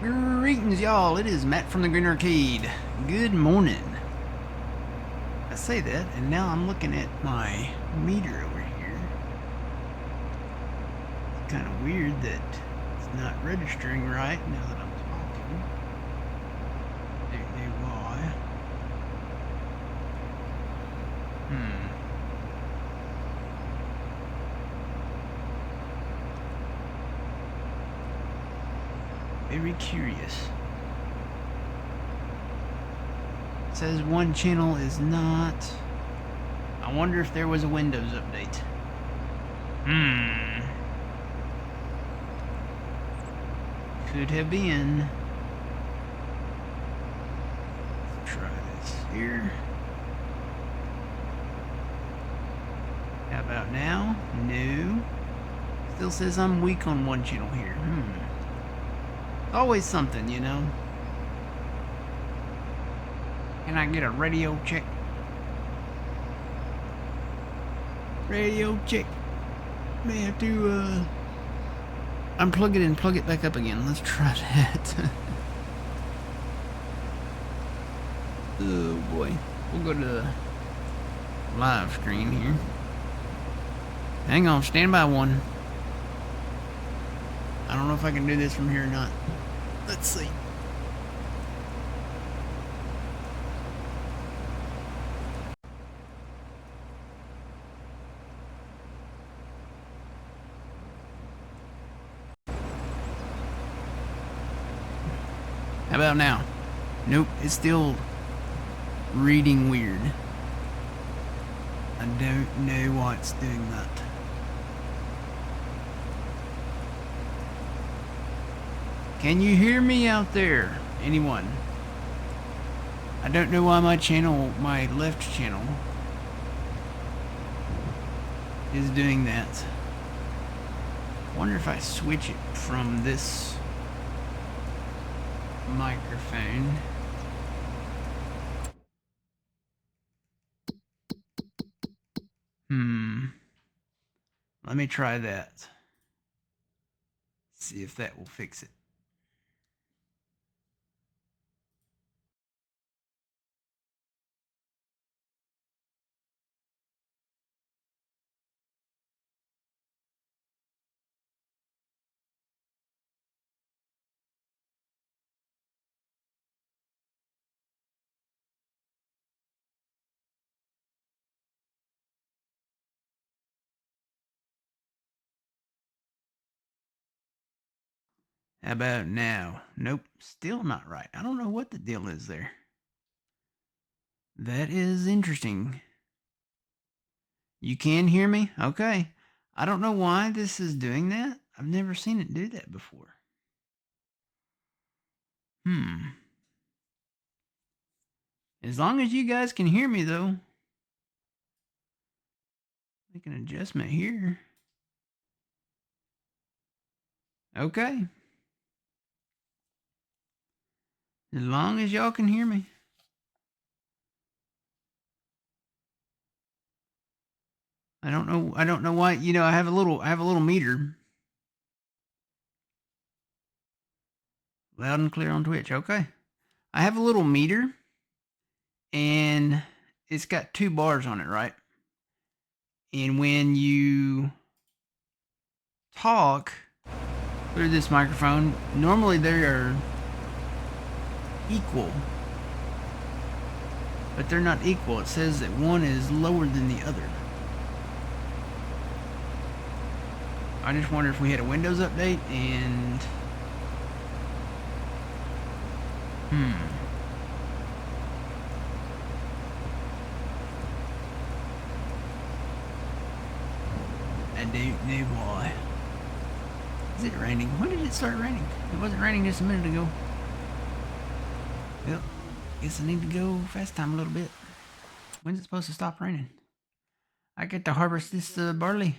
Greetings, y'all. It is Matt from the Green Arcade. Good morning. I say that, and now I'm looking at my meter over here. It's kind of weird that it's not registering right now that I'm talking. Don't know why. Very curious. It says one channel is not. I wonder if there was a Windows update. Could have been. Let's try this here. How about now? No. Still says I'm weak on one channel here. Always something, you know. Can I get a radio check? Radio check. May have to unplug it and plug it back up again. Let's try that. Oh boy. We'll go to the live screen here. Hang on, stand by one. I don't know if I can do this from here or not. Let's see. How about now? Nope, it's still reading weird. I don't know why it's doing that. Can you hear me out there? Anyone? I don't know why my channel, my left channel, is doing that. Wonder if I switch it from this microphone. Let me try that. See if that will fix it. How about now? Nope, still not right. I don't know what the deal is there. That is interesting. You can hear me? Okay. I don't know why this is doing that. I've never seen it do that before. As long as you guys can hear me, though. Make an adjustment here. Okay. As long as y'all can hear me. I don't know why, you know, I have a little meter. Loud and clear on Twitch. Okay. I have a little meter and it's got 2 bars on it, right? And when you talk through this microphone, normally they are equal, but they're not equal. It says that one is lower than the other. I just wonder if we had a Windows update and I don't know why. Is it raining? When did it start raining? It wasn't raining just a minute ago. Well, guess I need to go fast time a little bit. When's it supposed to stop raining? I get to harvest this barley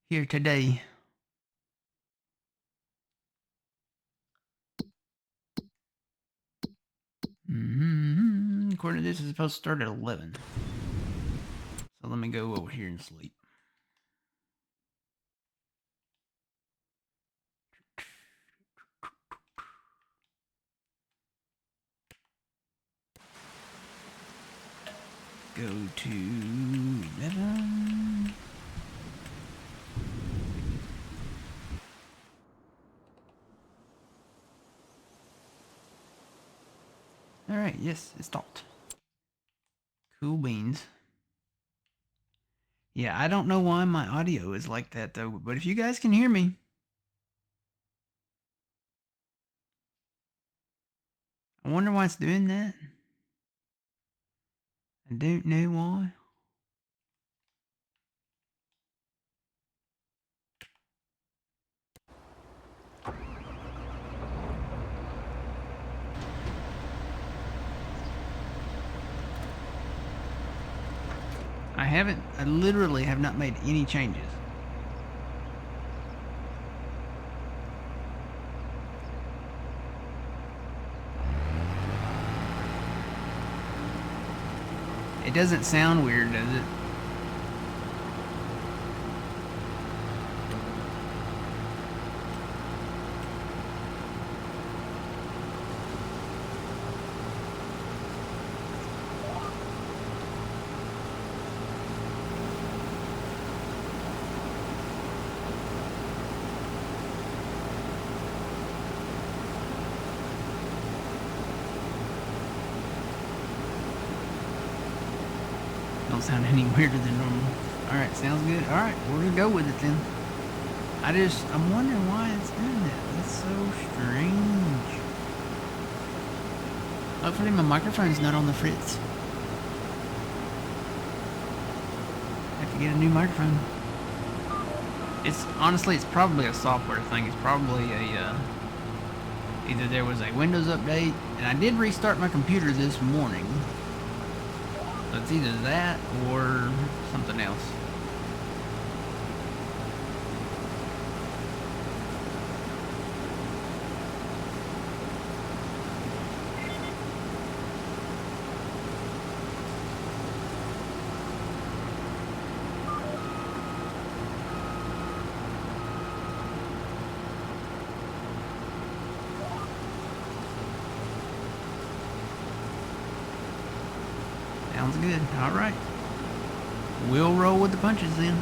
here today. According to this, it's supposed to start at 11. So let me go over here and sleep. go to 11. Alright, yes, it's stopped. Cool beans. Yeah, I don't know why my audio is like that though, but if you guys can hear me, I wonder why it's doing that. I don't know why. I literally have not made any changes. It doesn't sound weird, does it? Don't sound any weirder than normal. Alright, sounds good. Alright, we're gonna go with it then. I'm wondering why it's doing that. That's so strange. Hopefully my microphone's not on the fritz. I have to get a new microphone. Honestly, it's probably a software thing. It's probably either there was a Windows update, and I did restart my computer this morning. So it's either that or something else. Sounds good. Alright. We'll roll with the punches then.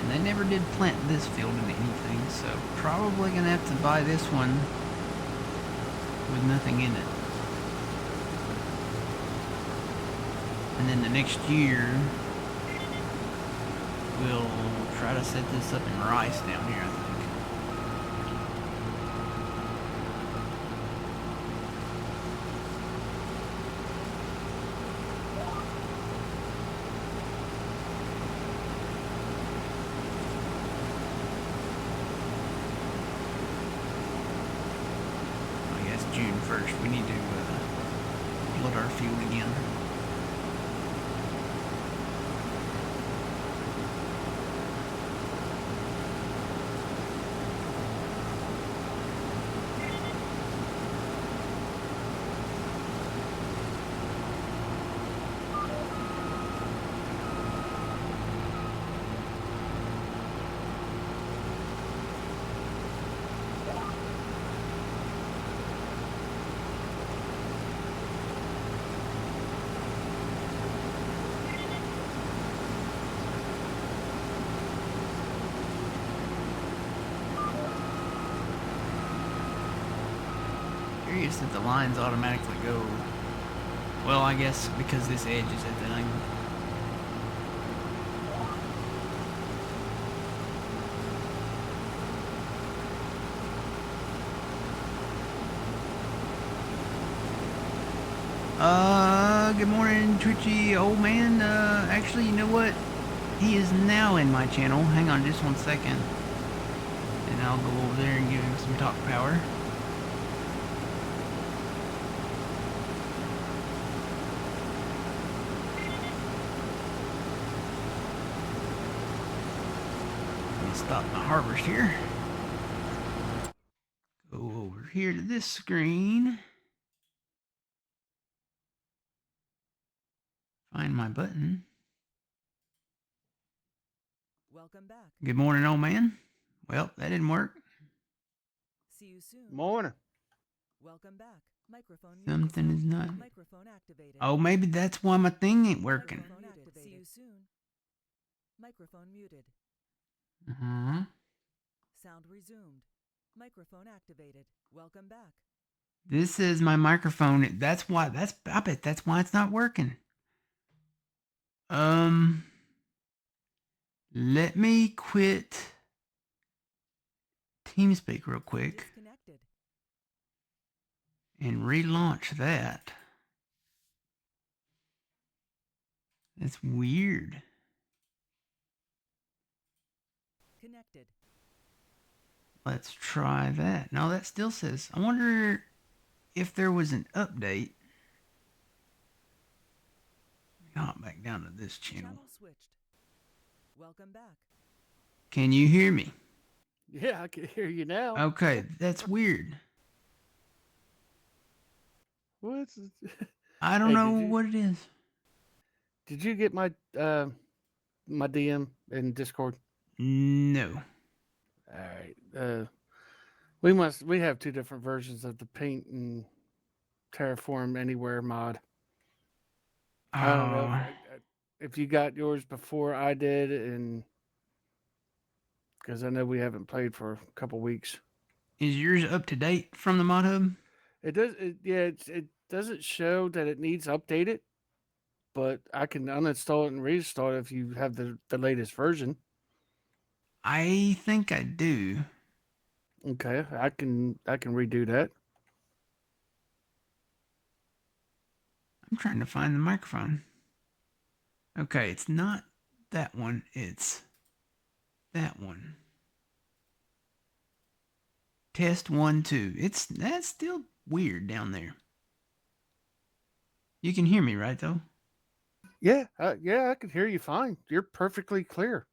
They never did plant this field in anything, so probably gonna have to buy this one with nothing in it. And then the next year, we'll try to set this up in rice down here, I think. June 1st, we need to flood our field again. Curious that the lines automatically go. Well, I guess because this edge is at the angle. Good morning, Twitchy old man. Actually, you know what? He is now in my channel. Hang on just 1 second. And I'll go over there and give him some talk power. Let me stop my harvest here. Go over here to this screen. Find my button. Welcome back. Good morning, old man. Well, that didn't work. See you soon. Morning. Welcome back. Microphone Something muted. is not. Microphone activated. Oh, maybe that's why my thing ain't working. Microphone activated. See you soon. Microphone muted. Sound resumed. Microphone activated. Welcome back. This is my microphone. That's why. I bet that's why it's not working. Let me quit TeamSpeak real quick Disconnected. and relaunch that. That's weird. Connected. Let's try that. No, that still says. I wonder if there was an update. Hop back down to this channel. Channel switched. Welcome back. Can you hear me? Yeah, I can hear you now. Okay, that's weird. What's I don't Hey, know did you- what it is. Did you get my my DM in Discord? No. All right. We have two different versions of the Paint and Terraform Anywhere mod. I don't know if you got yours before I did, and because I know we haven't played for a couple weeks. Is yours up to date from the mod hub? It does. It doesn't show that it needs updated, but I can uninstall it and reinstall it if you have the latest version. I think I do. Okay, I can redo that. I'm trying to find the microphone. Okay, it's not that one. It's that one. Test 1, 2. That's still weird down there. You can hear me, right, though? Yeah, I can hear you fine. You're perfectly clear.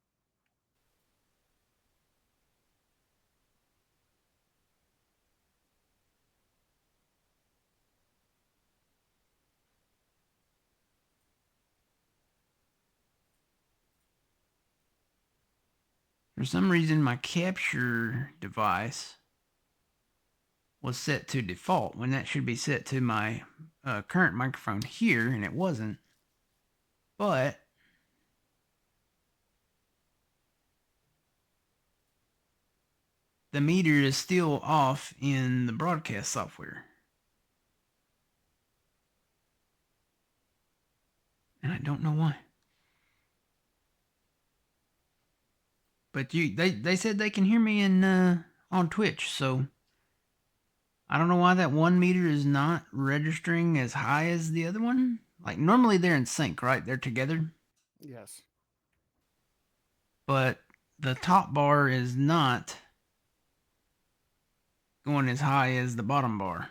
For some reason, my capture device was set to default when that should be set to my current microphone here, and it wasn't. But the meter is still off in the broadcast software. And I don't know why. But they said they can hear me on Twitch, so I don't know why that one meter is not registering as high as the other one. Like normally they're in sync, right? They're together. Yes. But the top bar is not going as high as the bottom bar.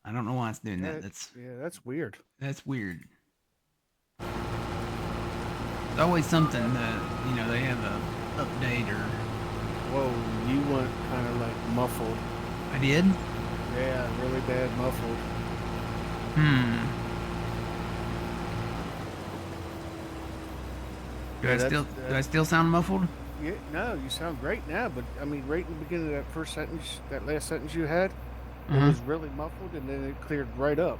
I don't know why it's doing that. That's weird. That's weird. It's always something that, they have a update or... Whoa, you went kind of like muffled. I did? Yeah, really bad muffled. Do I still sound muffled? Yeah, no, you sound great now, but I mean, right in the beginning of that last sentence you had, it was really muffled, and then it cleared right up.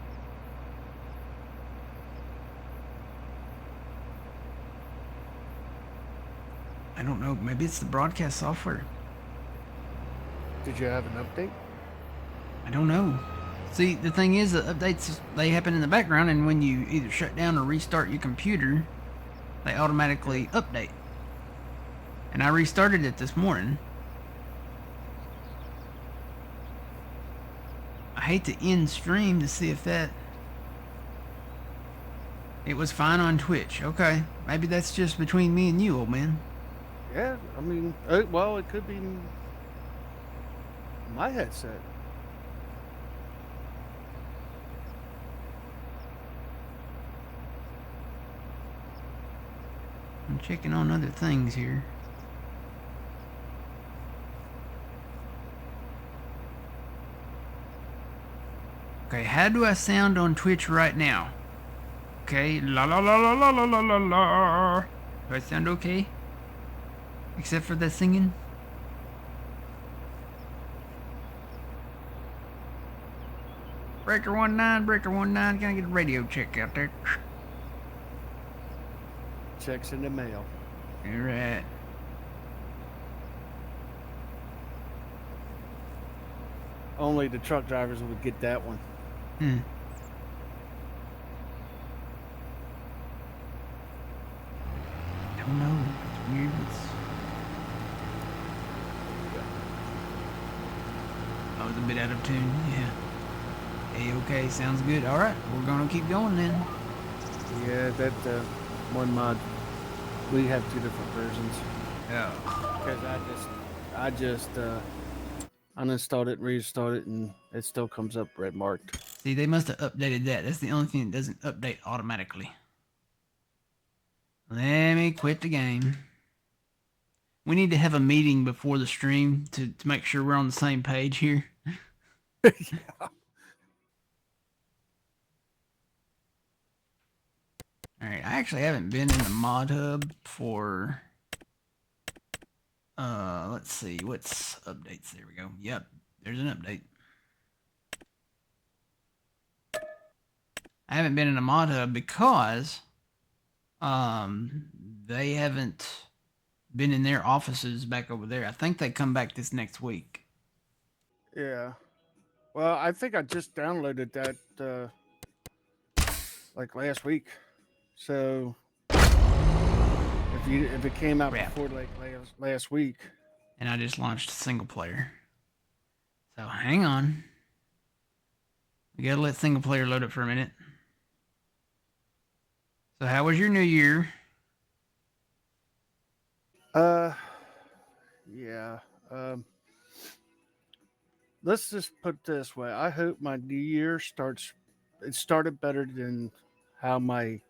I don't know. Maybe it's the broadcast software. Did you have an update? I don't know. See, the thing is, the updates, they happen in the background, and when you either shut down or restart your computer, they automatically update. And I restarted it this morning. I I hate to end stream to see if that. It was fine on Twitch. Okay, maybe that's just between me and you, old man. Yeah, I mean, well, it could be my headset. I'm checking on other things here. Okay, how do I sound on Twitch right now? Okay, la la la la la la la la la. Do I sound okay? Except for that singing? Breaker 19, Breaker 19, can I get a radio check out there? Checks in the mail. Alright. Only the truck drivers would get that one. Don't know. It's weird. I was a bit out of tune. Yeah. Hey, okay, sounds good. All right, we're gonna keep going then. Yeah, that one mod. We have two different versions. Yeah. Because I just uninstalled it, reinstalled it, and it still comes up red marked. See, they must have updated that. That's the only thing that doesn't update automatically. Let me quit the game. We need to have a meeting before the stream to make sure we're on the same page here. Yeah. All right, I actually haven't been in the mod hub for. Let's see, what's updates? There we go. Yep, there's an update. I haven't been in a mod hub because they haven't been in their offices back over there. I think they come back this next week. Yeah. Well, I think I just downloaded that like last week. So if it came out before like last week. And I just launched single player. So hang on. We gotta let single player load up for a minute. So how was your new year? Yeah. Let's just put it this way. I hope my new year started better than how my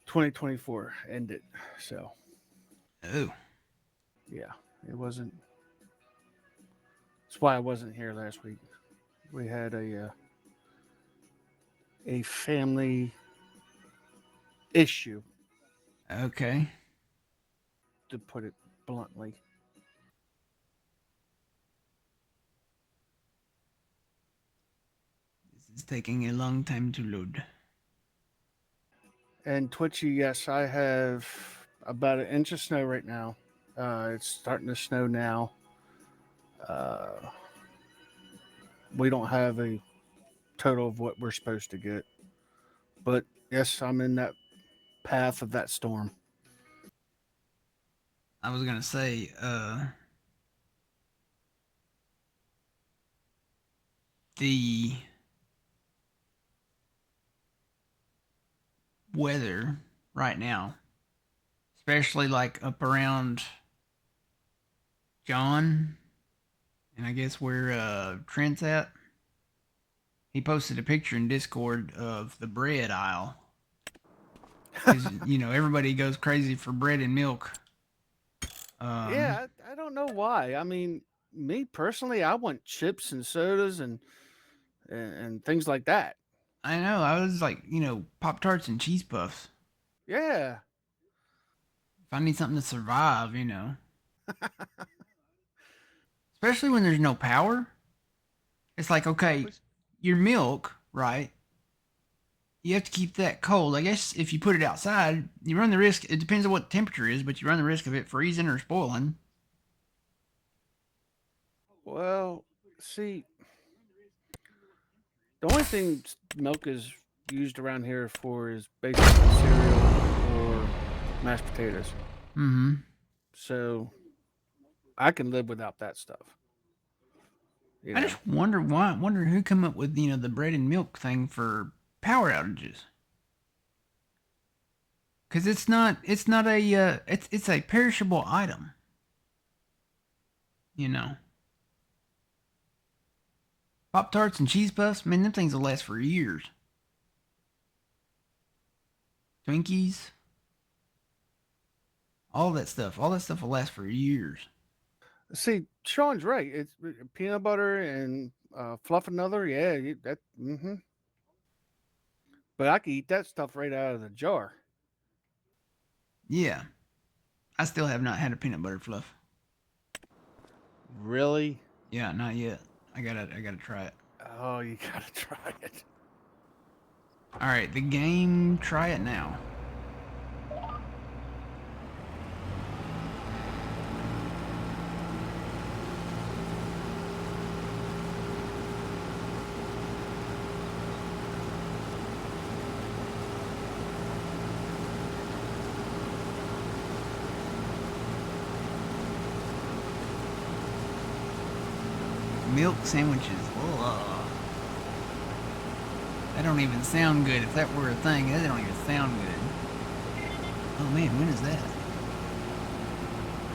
2024 ended. So. Oh. Yeah, it wasn't. That's why I wasn't here last week. We had a family issue. Okay. To put it bluntly. This is taking a long time to load. And Twitchy, yes, I have about 1 inch of snow right now. It's starting to snow now. We don't have a total of what we're supposed to get. But yes, I'm in that path of that storm. I was gonna say, the weather right now, especially like up around John, and I guess where Trent's at. He posted a picture in Discord of the bread aisle. Because, everybody goes crazy for bread and milk. Yeah, I don't know why. I mean, me personally, I want chips and sodas and things like that. I know. I was like, Pop Tarts and cheese puffs. Yeah. If I need something to survive, Especially when there's no power. It's like, okay, your milk, right? You have to keep that cold. I guess if you put it outside, you run the risk. It depends on what the temperature is, but you run the risk of it freezing or spoiling. Well, see, the only thing milk is used around here for is basically cereal or mashed potatoes. Mm-hmm. So I can live without that stuff. You I know, just wonder who come up with the bread and milk thing for power outages. Because it's not a it's a perishable item. You know, Pop Tarts and cheese puffs, man, them things will last for years. Twinkies, all that stuff will last for years. see, Sean's right. It's peanut butter and fluff another. Yeah, that. Mm-hmm. But I can eat that stuff right out of the jar. Yeah, I still have not had a peanut butter fluff. Really? Yeah, not yet. I gotta try it. Oh, you gotta try it. All right, the game. Try it now. Milk sandwiches. Ugh. That don't even sound good. If that were a thing, that don't even sound good. Oh man, when is that?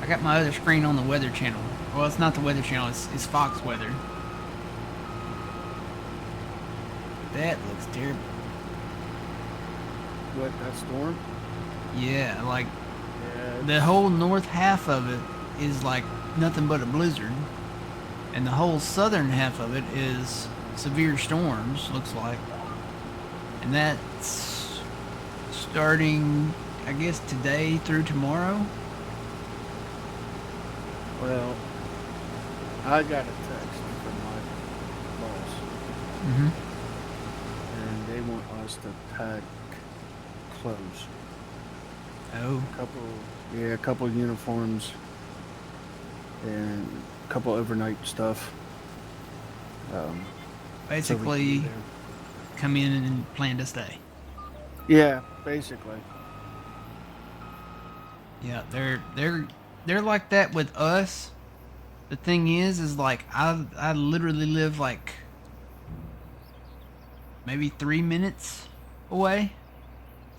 I got my other screen on the Weather Channel. Well, it's not the Weather Channel. It's Fox Weather. That looks terrible. What, that storm? Yeah, like Yeah. the whole north half of it is like nothing but a blizzard, and the whole southern half of it is severe storms. Looks like, and that's starting, I guess, today through tomorrow. Well, I got a text from my boss, Mm-hmm. and they want us to pack clothes. Oh, A couple uniforms, and a couple overnight stuff. So we can basically, be there. come in and plan to stay. Yeah, basically. Yeah, they're like that with us. The thing is like I literally live like maybe 3 minutes away,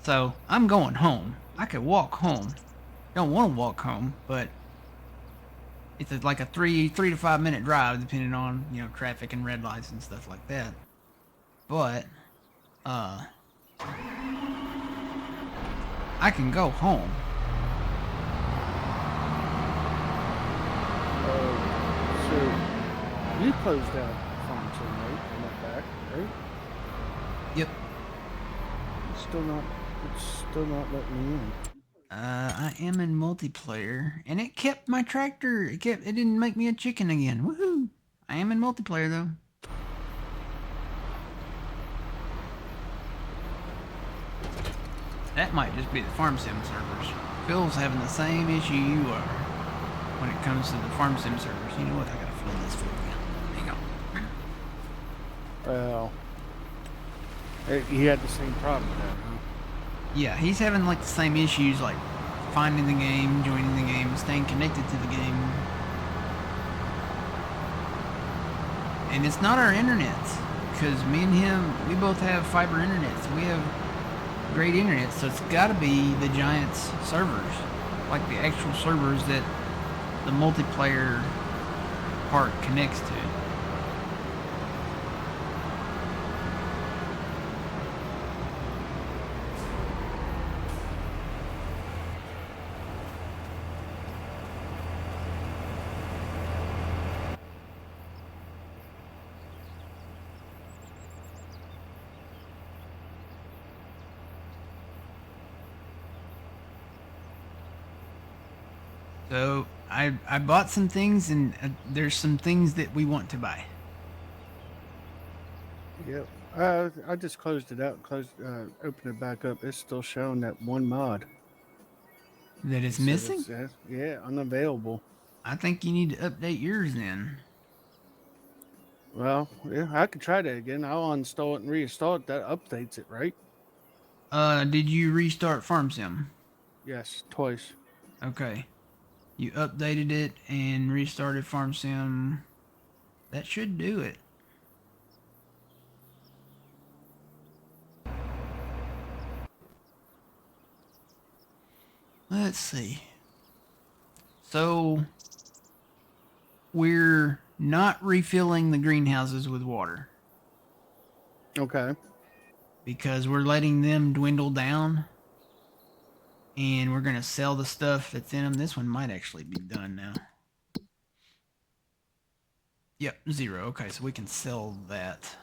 so I'm going home. I could walk home. Don't want to walk home, but it's like a 3 to 5 minute drive, depending on traffic and red lights and stuff like that. But uh, I can go home. So you closed out Farmington, right? And went back, right? Yep. It's still not letting me in. I am in multiplayer, and it kept my tractor. It didn't make me a chicken again. Woohoo! I am in multiplayer though. That might just be the farm sim servers. Phil's having the same issue you are when it comes to the farm sim servers. You know what? I gotta fill this for you. Hang on. Well, he had the same problem with that, huh? Yeah, he's having like the same issues, like finding the game, joining the game, staying connected to the game. And it's not our internet, because me and him, we both have fiber internet, so we have great internet. So it's got to be the Giants servers, like the actual servers that the multiplayer part connects to. So I bought some things, and there's some things that we want to buy. Yep. I just closed it out. Opened it back up. It's still showing that one mod. That It is said missing. unavailable. I think you need to update yours then. Well, yeah, I could try that again. I'll uninstall it and reinstall it. That updates it, right? Did you restart FarmSim? Yes, twice. Okay. You updated it and restarted FarmSim. That should do it. Let's see. So we're not refilling the greenhouses with water Okay. because we're letting them dwindle down, and we're going to sell the stuff that's in them. This one might actually be done now. Yep, 0. Okay, so we can sell that.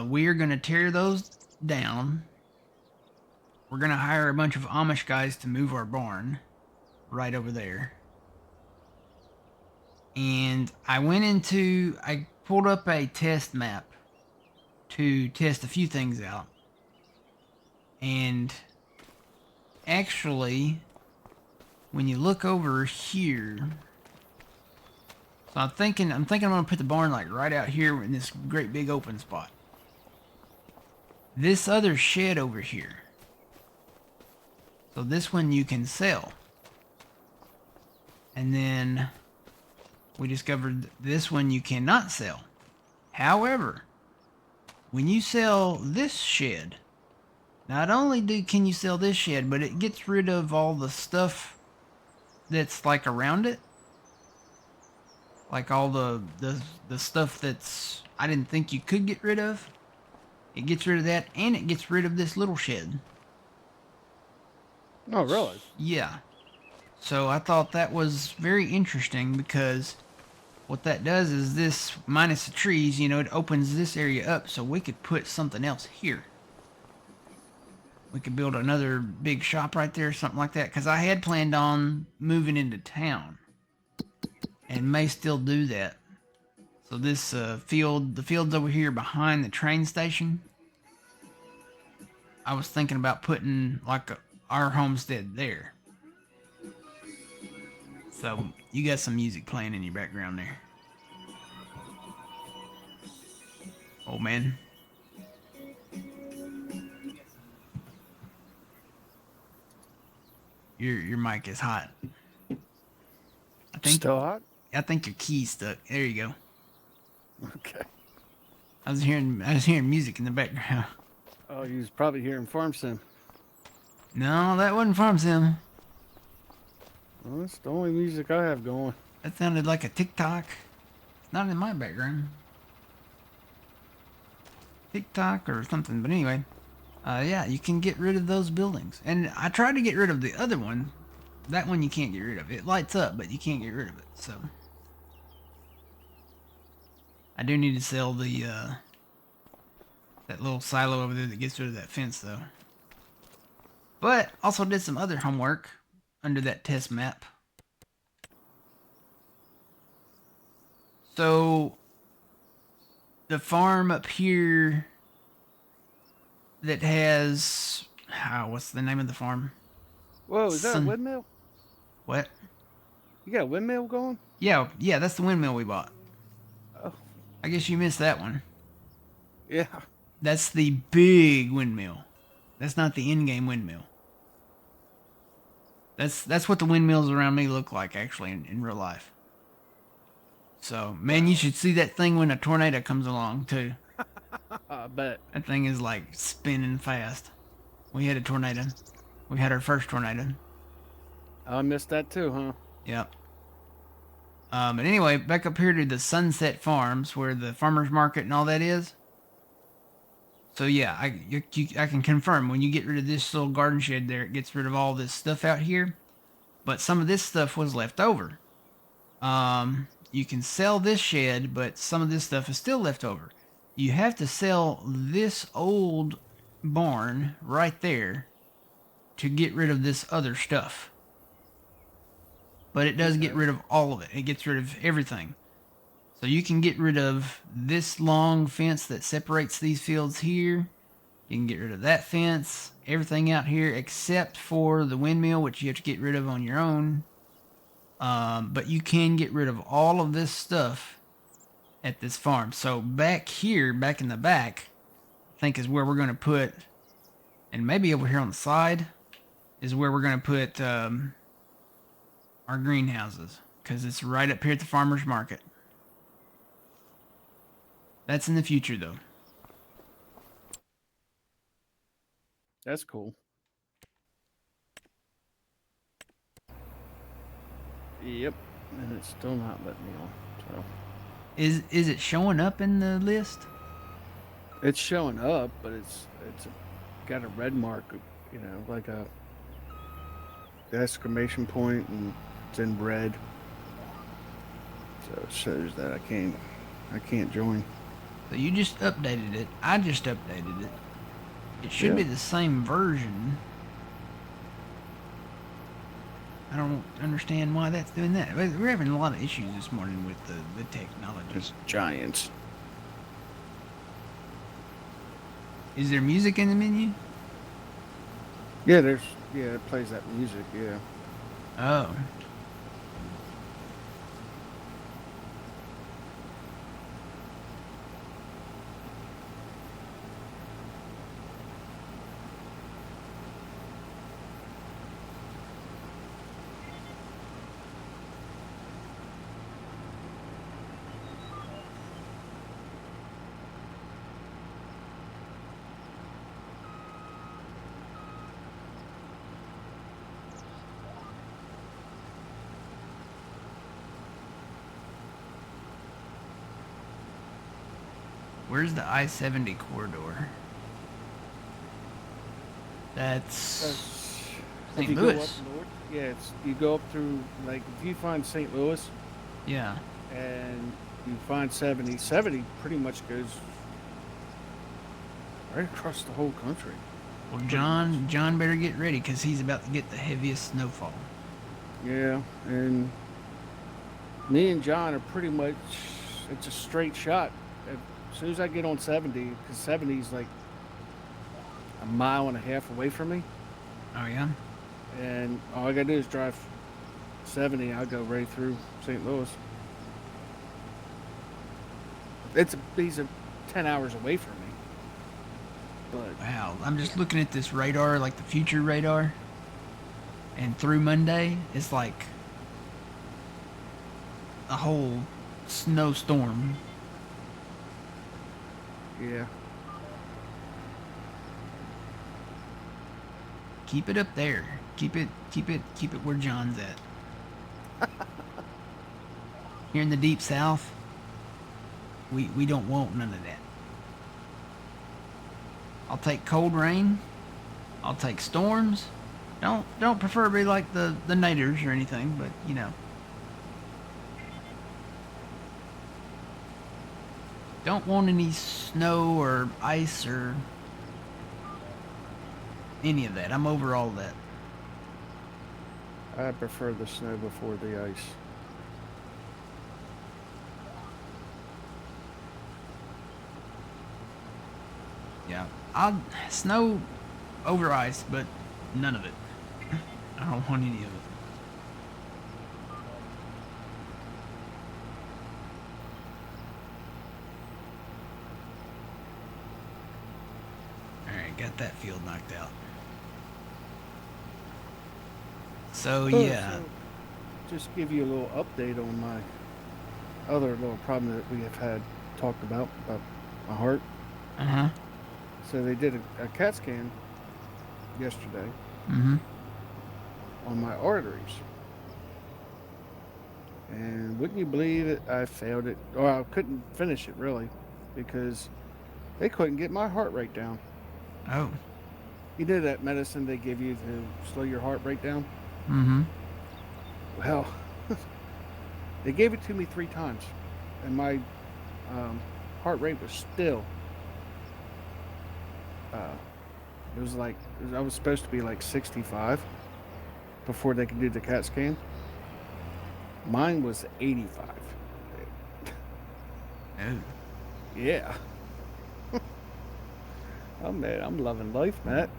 We are going to tear those down. We're going to hire a bunch of Amish guys to move our barn right over there. And I pulled up a test map to test a few things out. And actually, when you look over here, so I'm thinking I'm gonna put the barn like right out here in this great big open spot. This other shed over here. So this one you can sell. And then we discovered this one you cannot sell. However, when you sell this shed, not only can you sell this shed, but it gets rid of all the stuff that's like around it. Like all the stuff that's I didn't think you could get rid of. It gets rid of that, and it gets rid of this little shed. Oh, really? Yeah. So I thought that was very interesting because what that does is this, minus the trees, it opens this area up so we could put something else here. We could build another big shop right there, something like that, because I had planned on moving into town and may still do that. So this the field's over here behind the train station. I was thinking about putting like our homestead there. So you got some music playing in your background there. Oh man. Your mic is hot. Still hot? I think your key's stuck. There you go. Okay. I was hearing music in the background. Oh, you was probably hearing Farm Sim. No, that wasn't Farm Sim. Well, that's the only music I have going. That sounded like a TikTok. It's not in my background. TikTok or something. But anyway, yeah, you can get rid of those buildings. And I tried to get rid of the other one. That one you can't get rid of. It lights up, but you can't get rid of it. So I do need to sell the that little silo over there that gets rid of that fence, though. But also did some other homework under that test map. So the farm up here that has what's the name of the farm? Whoa, is that a windmill? What? You got a windmill going? Yeah, that's the windmill we bought. Oh. I guess you missed that one. Yeah. That's the big windmill. That's not the in-game windmill. That's what the windmills around me look like, actually, in real life. So, man, you should see that thing when a tornado comes along, too. I bet. That thing is, like, spinning fast. We had a tornado. We had our first tornado. I missed that, too, huh? Yep. But anyway, back up here to the Sunset Farms, where the farmer's market and all that is. So yeah, I can confirm when you get rid of this little garden shed there, it gets rid of all this stuff out here. But some of this stuff was left over. You can sell this shed, but some of this stuff is still left over. You have to sell this old barn right there to get rid of this other stuff. But it does get rid of all of it. It gets rid of everything. So you can get rid of this long fence that separates these fields here. You can get rid of that fence, everything out here except for the windmill, which you have to get rid of on your own. But you can get rid of all of this stuff at this farm. So back here, back in the back, I think is where we're going to put, and maybe over here on the side, is where we're going to put our greenhouses. Because it's right up here at the farmer's market. That's in the future, though. That's cool. Yep, and it's still not letting me on. So Is it showing up in the list? it's showing up, but got a red mark, like a exclamation point, and it's in red. So it shows that I can't join. So you just updated it. I just updated it. It should be the same version. I don't understand why that's doing that. We're having a lot of issues this morning with the technology. It's giants. Is there music in the menu? Yeah, it plays that music, yeah. Oh. Where's the I-70 corridor? That's St. Louis. Go up north, you go up through, like, if you find St. Louis, Yeah. and you find 70 pretty much goes right across the whole country. Well, John better get ready because he's about to get the heaviest snowfall. Yeah, and me and John are pretty much, it's a straight shot. As soon as I get on 70, because 70 is like a mile and a half away from me, Oh, yeah? and all I gotta do is drive 70, I'll go right through St. Louis. These are 10 hours away from me. But Wow. I'm just looking at this radar, like the future radar. And through Monday, it's like a whole snowstorm. yeah, Keep it up there. Keep it where John's at. Here in the deep south, we don't want none of that. I'll take cold rain. I'll take storms. Don't preferably like the natives or anything, but you know. Don't want any snow or ice or any of that. I'm over all that. I prefer the snow before the ice. Yeah, I'll snow over ice, but none of it. I don't want any of it. Alright, got that field knocked out. So, yeah. So, just give you a little update on my other little problem that we have had talked about my heart. Uh-huh. So they did a CAT scan yesterday Mm-hmm. on my arteries. And wouldn't you believe it, I failed it, or I couldn't finish it really, because they couldn't get my heart rate down. Oh. You know that medicine they give you to slow your heart rate down? Mm-hmm. Well, they gave it to me 3 times, and my heart rate was still, it was like, I was supposed to be like 65 before they could do the CAT scan. Mine was 85. Oh. Yeah. Oh man, I'm loving life, Matt.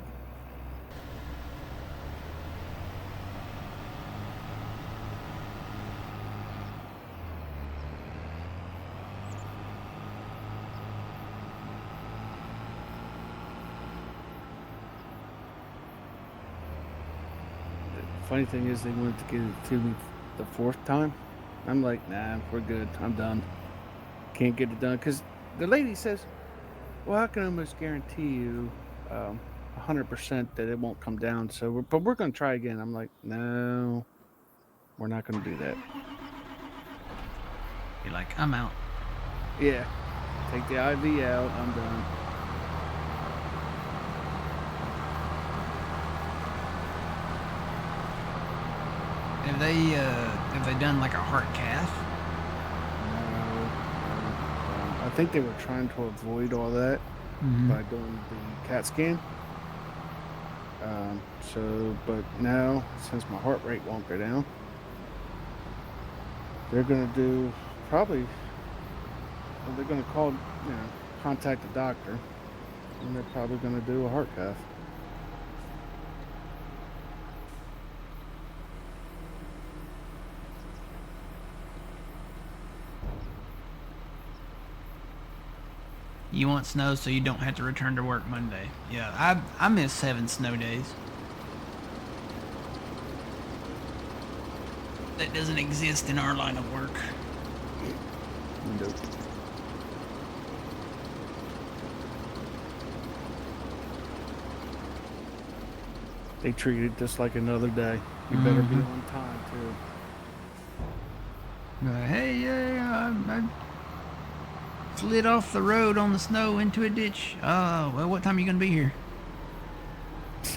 The funny thing is they wanted to give it to me the 4th time. I'm like, nah, we're good. I'm done. Can't get it done because the lady says, "Well, I can almost guarantee you 100% that it won't come down. So, but we're going to try again." I'm like, "No, we're not going to do that." You're like, I'm out. Yeah, take the IV out. I'm done. Have they done like a heart cath? No, I think they were trying to avoid all that by doing the CAT scan. But now, since my heart rate won't go down, they're going to do probably, well, they're going to call, contact the doctor, and they're probably going to do a heart cath. You want snow so you don't have to return to work Monday. Yeah, I miss 7 snow days. That doesn't exist in our line of work. Nope. They treat it just like another day. You better be on time too. Hey, yeah, I slid off the road on the snow into a ditch. Oh, well, what time are you going to be here?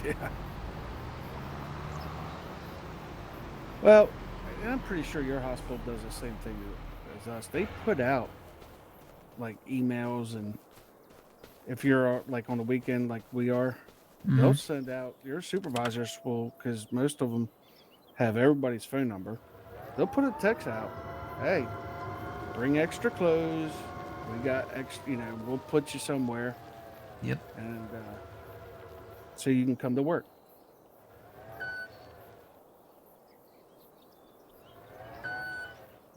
Yeah. Well, I'm pretty sure your hospital does the same thing as us. They put out like emails, and if you're like on the weekend, like we are, they'll send out your supervisors will, because most of them have everybody's phone number. They'll put a text out. Hey, bring extra clothes. We got extra. We'll put you somewhere, Yep. and so you can come to work.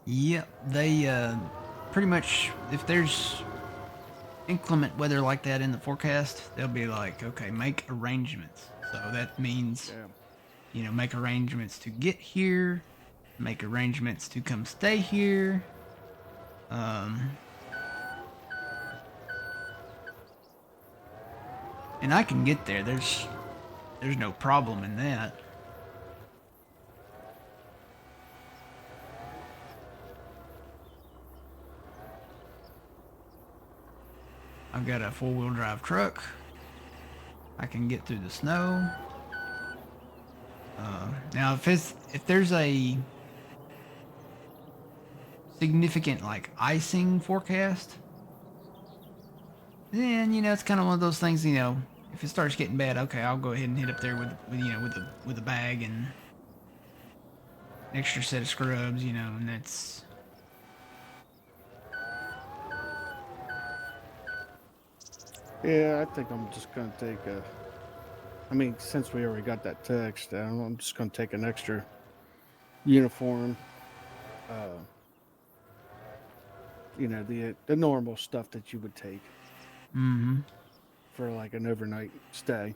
Yep. They pretty much, if there's inclement weather like that in the forecast, they'll be like, okay, make arrangements. So that means, make arrangements to get here, make arrangements to come stay here. And I can get there. There's no problem in that. I've got a 4-wheel drive truck. I can get through the snow. Now, if there's a significant like icing forecast, then it's kind of one of those things. If it starts getting bad, okay, I'll go ahead and hit up there with a bag and an extra set of scrubs. And that's. Yeah, I think I'm just gonna take a. I mean, since we already got that text, I'm just gonna take an extra uniform. The normal stuff that you would take for like an overnight stay.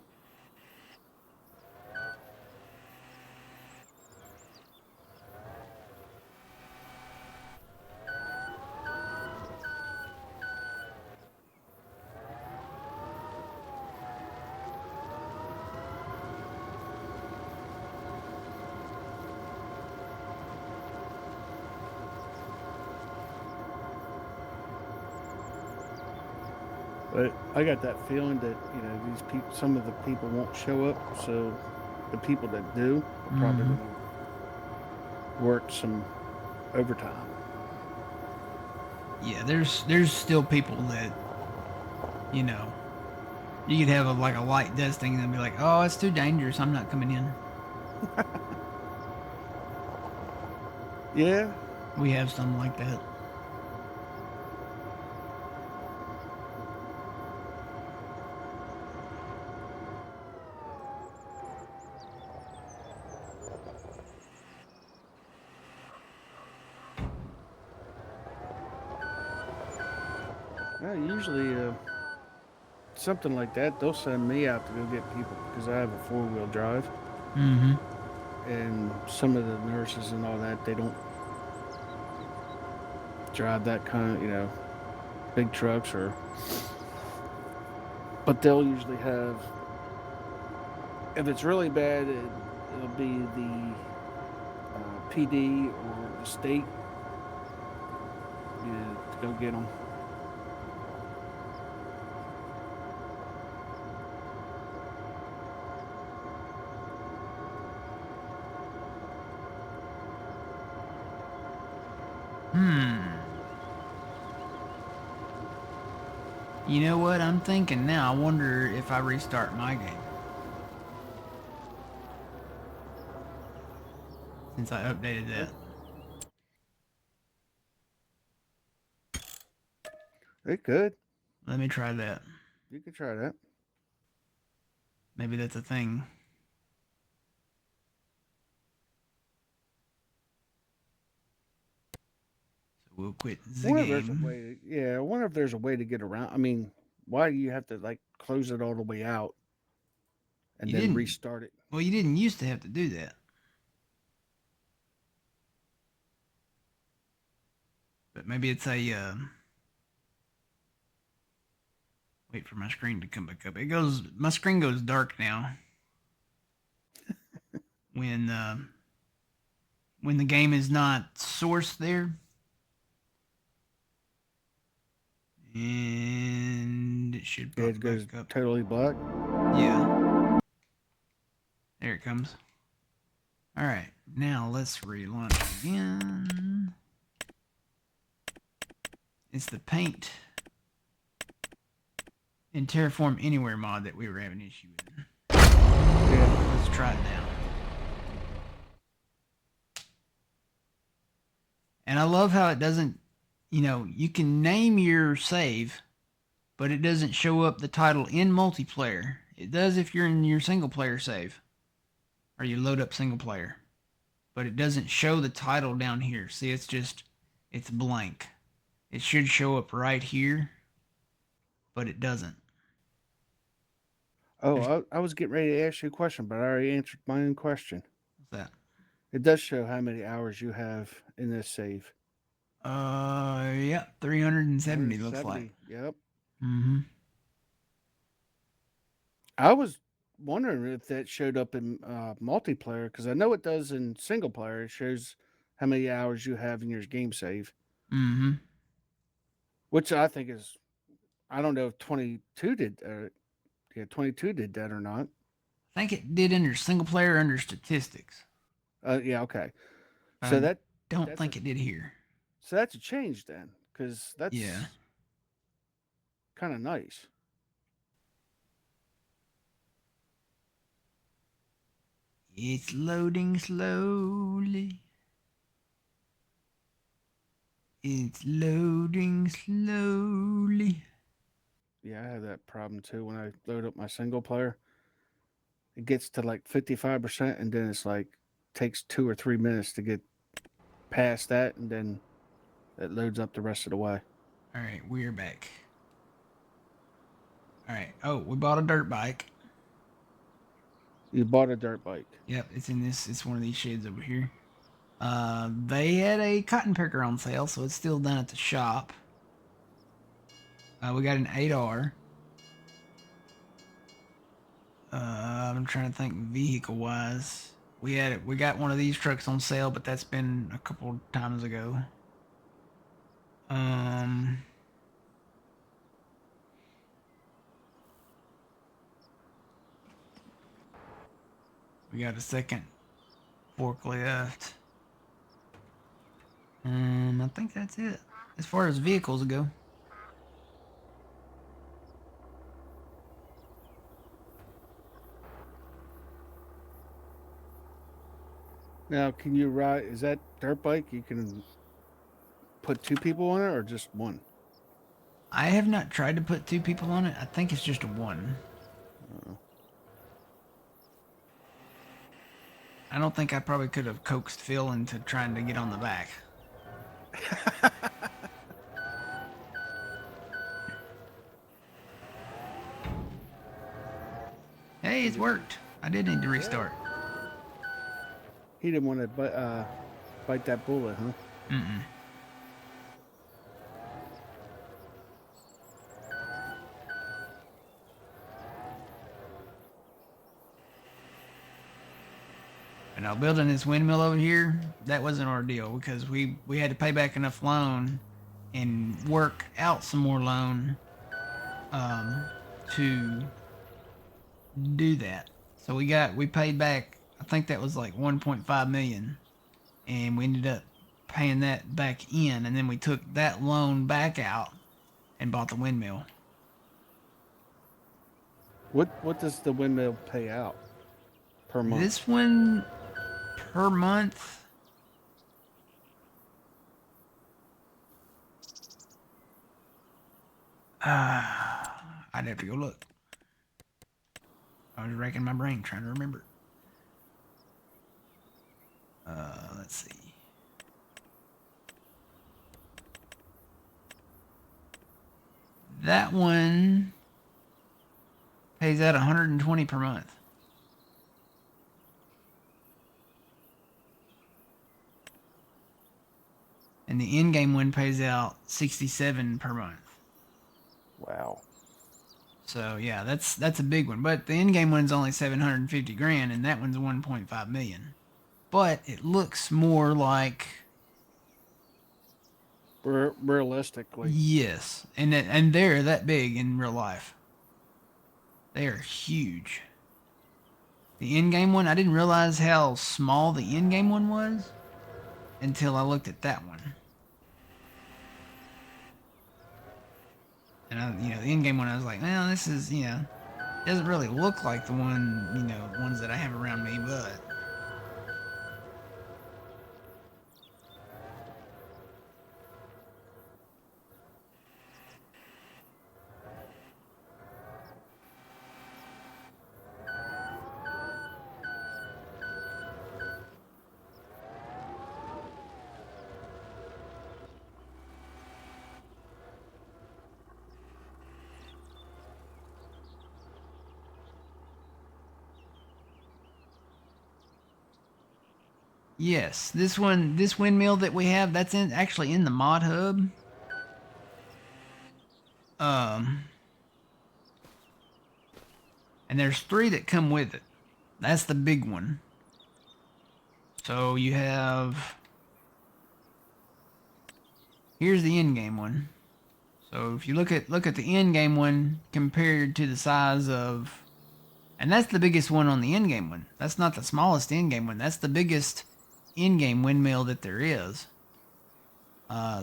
But I got that feeling that these people, some of the people won't show up, so the people that do are probably going to work some overtime. Yeah, there's still people that you could have a light dusting and they'll be like, oh, it's too dangerous. I'm not coming in. Yeah. We have some like that. Usually, something like that, they'll send me out to go get people because I have a 4-wheel drive. And some of the nurses and all that, they don't drive that kind of, big trucks, but they'll usually have. If it's really bad, it'll be the PD or the state to go get them. You know what I'm thinking now? I wonder if I restart my game. Since I updated that. It could. Let me try that. You could try that. Maybe that's a thing. So we'll quit the I wonder if there's a game. way. Yeah, I wonder if there's a way to get around. I mean, why do you have to like close it all the way out and You then didn't. restart it? Well, you didn't used to have to do that. But maybe it's a. Wait for my screen to come back up. It goes. My screen goes dark now. When the game is not sourced there. And it should pop It goes back up. totally black. Yeah. There it comes. Alright, now let's relaunch again. It's the paint in Terraform Anywhere mod that we were having issue with. Yeah. Let's try it now. And I love how it doesn't, you can name your save, but it doesn't show up the title in multiplayer. It does if you're in your single player save, or you load up single player. But it doesn't show the title down here. See, it's blank. It should show up right here, but it doesn't. Oh, I was getting ready to ask you a question, but I already answered my own question. What's that? It does show how many hours you have in this save. Yeah, 370 looks like. Yep. Mm-hmm. I was wondering if that showed up in multiplayer because I know it does in single player. It shows how many hours you have in your game save, Mm-hmm. which I think is. I don't know if 22 did that or not. I think it did under single player under statistics. Yeah, okay. But So I that don't think it did here. so that's a change then, because that's Yeah. kind of nice. It's loading slowly. It's loading slowly. Yeah, I have that problem too when I load up my single player. It gets to like 55%, and then it's like takes 2 or 3 minutes to get past that, and then it loads up the rest of the way. All right, we're back. All right. Oh, we bought a dirt bike. You bought a dirt bike. Yep, it's in this. It's one of these sheds over here. They had a cotton picker on sale, so it's still done at the shop. We got an 8R. I'm trying to think vehicle wise. We got one of these trucks on sale, but that's been a couple times ago. We got a second forklift. I think that's it as far as vehicles go. Now, can you ride? Is that dirt bike? You can put 2 people on it or just one? I have not tried to put 2 people on it. I think it's just a one. I don't think I probably could have coaxed Phil into trying to get on the back. Hey, it's worked. I did need to restart. He didn't want to bite that bullet, huh? Mm-mm. And now building this windmill over here, that was an ordeal because we had to pay back enough loan and work out some more loan to do that. So we paid back, I think that was like 1.5 million, and we ended up paying that back in, and then we took that loan back out and bought the windmill. What does the windmill pay out per month? This one per month, I'd have to go look. I was racking my brain trying to remember. Let's see. That one pays out 120 per month. And the in-game one pays out 67 per month. Wow. So yeah, that's a big one. But the in-game one's only 750 grand, and that one's 1.5 million. But it looks more like Realistically. yes, and they're that big in real life. They are huge. The in-game one, I didn't realize how small the in-game one was until I looked at that one. And the in-game one, I was like, well, this is, doesn't really look like the one, ones that I have around me, but yes, this windmill that we have, that's actually in the mod hub. And there's 3 that come with it. That's the big one. So you have, here's the in-game one. So if you look at the in-game one compared to the size of, and that's the biggest one on the in-game one. That's not the smallest in-game one. That's the biggest in-game windmill that there is.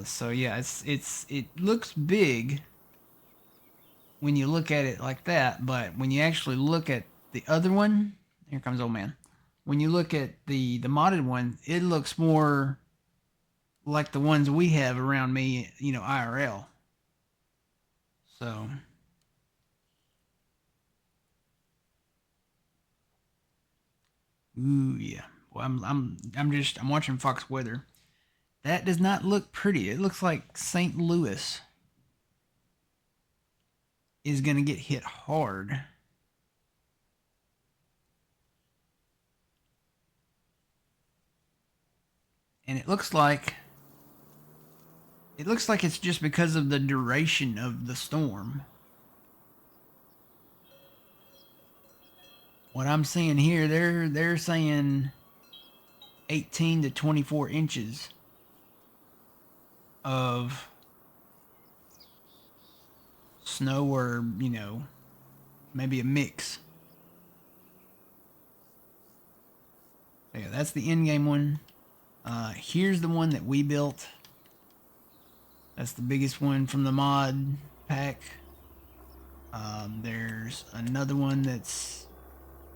So yeah, it looks big when you look at it like that, but when you actually look at the other one, here comes old man. When you look at the modded one, it looks more like the ones we have around me, IRL. So ooh yeah. Well, I'm watching Fox Weather. That does not look pretty. It looks like St. Louis is going to get hit hard. And it looks like it's just because of the duration of the storm. What I'm seeing here, they're saying 18 to 24 inches of snow, or maybe a mix. So yeah, that's the in-game one. Here's the one that we built. That's the biggest one from the mod pack. There's another one that's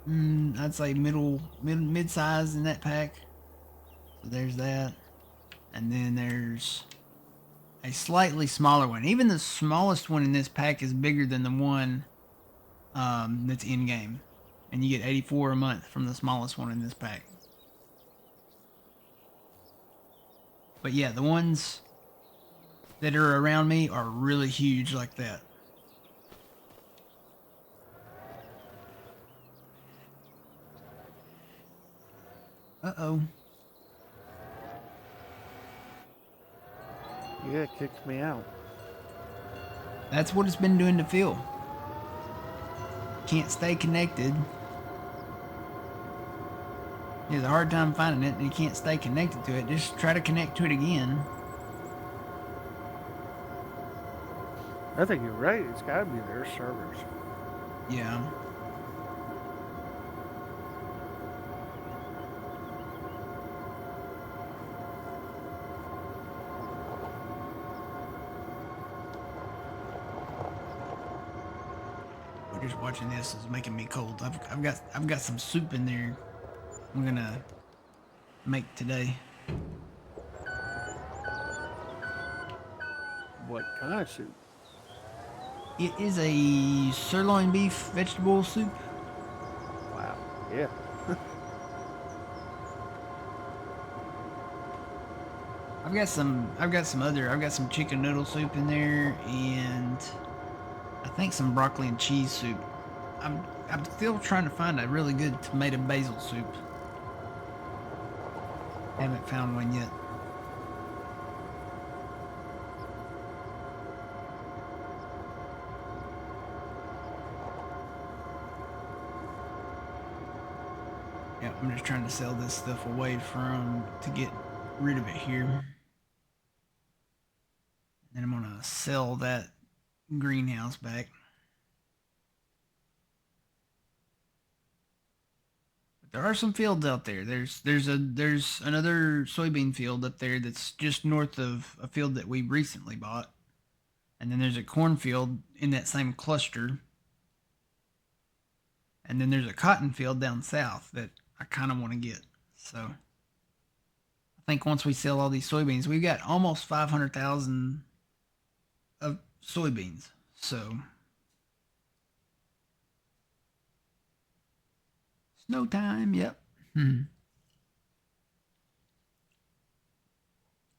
I'd say mid-size in that pack. So there's that. And then there's a slightly smaller one. Even the smallest one in this pack is bigger than the one that's in-game. And you get 84 a month from the smallest one in this pack. But yeah, the ones that are around me are really huge like that. Uh-oh. Yeah, it kicked me out. That's what it's been doing to Phil. Can't stay connected. He has a hard time finding it and he can't stay connected to it. Just try to connect to it again. I think you're right. It's got to be their servers. Yeah. Just watching this is making me cold. I've got some soup in there. I'm gonna make today. What kind of soup? It is a sirloin beef vegetable soup. Wow. Yeah. I've got some chicken noodle soup in there, and I think some broccoli and cheese soup. I'm still trying to find a really good tomato basil soup. Haven't found one yet. Yeah, I'm just trying to sell this stuff away to get rid of it here. Then I'm gonna sell that greenhouse back. But there are some fields out there. There's another soybean field up there that's just north of a field that we recently bought. And then there's a cornfield in that same cluster. And then there's a cotton field down south that I kind of want to get. So I think once we sell all these soybeans, we've got almost 500,000 of soybeans. So snow time, yep.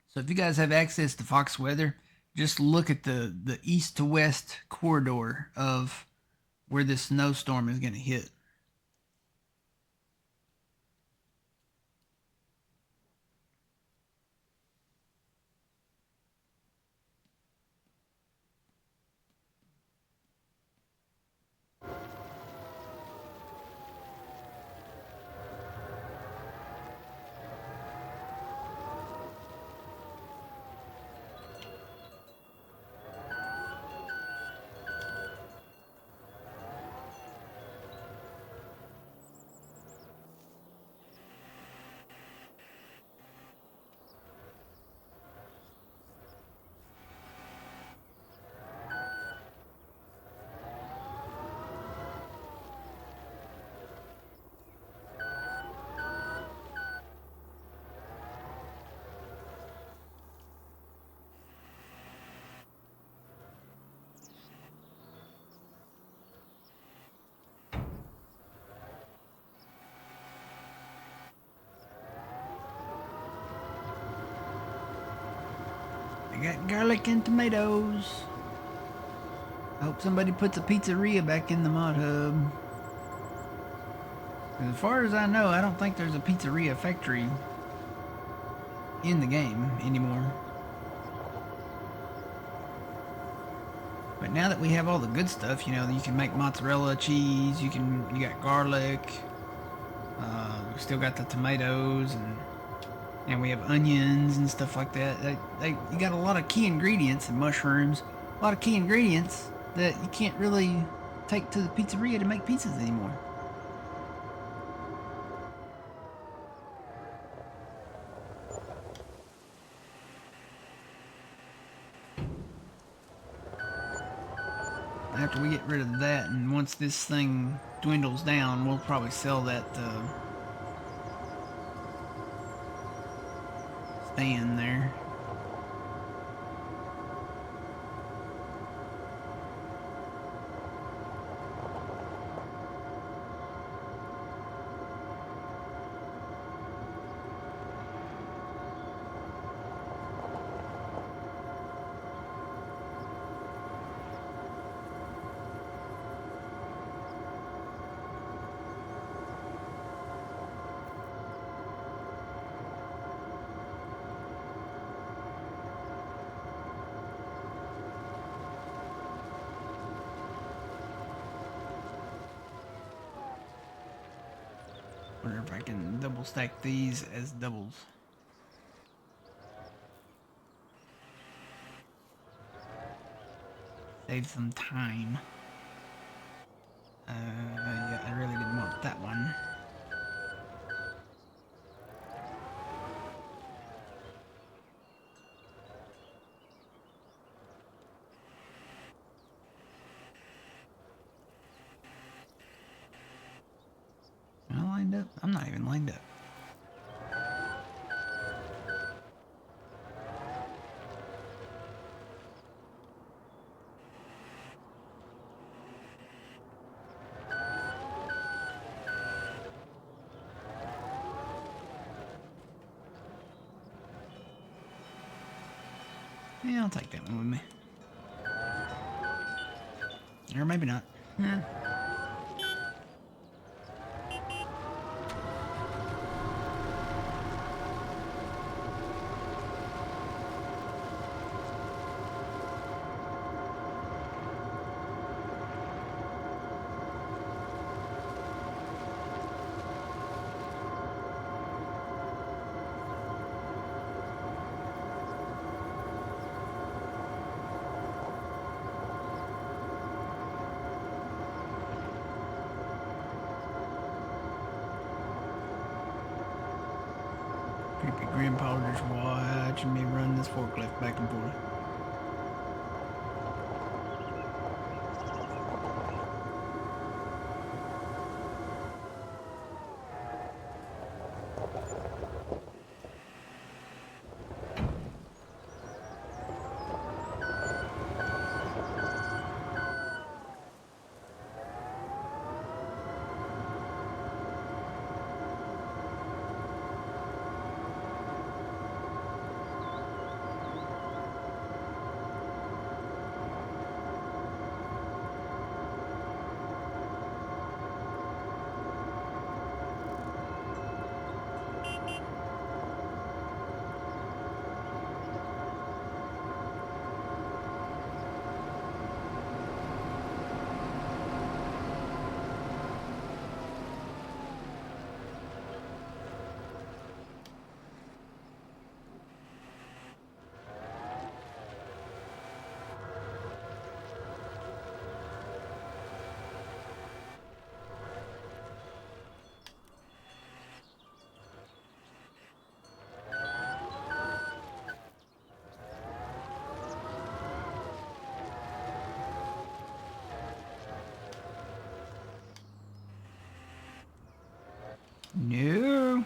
So if you guys have access to Fox Weather, just look at the east to west corridor of where this snowstorm is going to hit. I got garlic and tomatoes. I hope somebody puts a pizzeria back in the mod hub. As far as I know, I don't think there's a pizzeria factory in the game anymore. But now that we have all the good stuff, you know, you can make mozzarella cheese, you got garlic, we still got the tomatoes, and we have onions and stuff like that. You got a lot of key ingredients and mushrooms, a lot of key ingredients that you can't really take to the pizzeria to make pizzas anymore. After we get rid of that, and once this thing dwindles down, we'll probably sell that stand there. if I can double stack these as doubles. Save some time. Yeah, I really didn't want that one. Am I lined up? I'm not even lined up. Yeah, I'll take that one with me. Or maybe not. Yeah. Creepy grandpa just watching me run this forklift back and forth. No.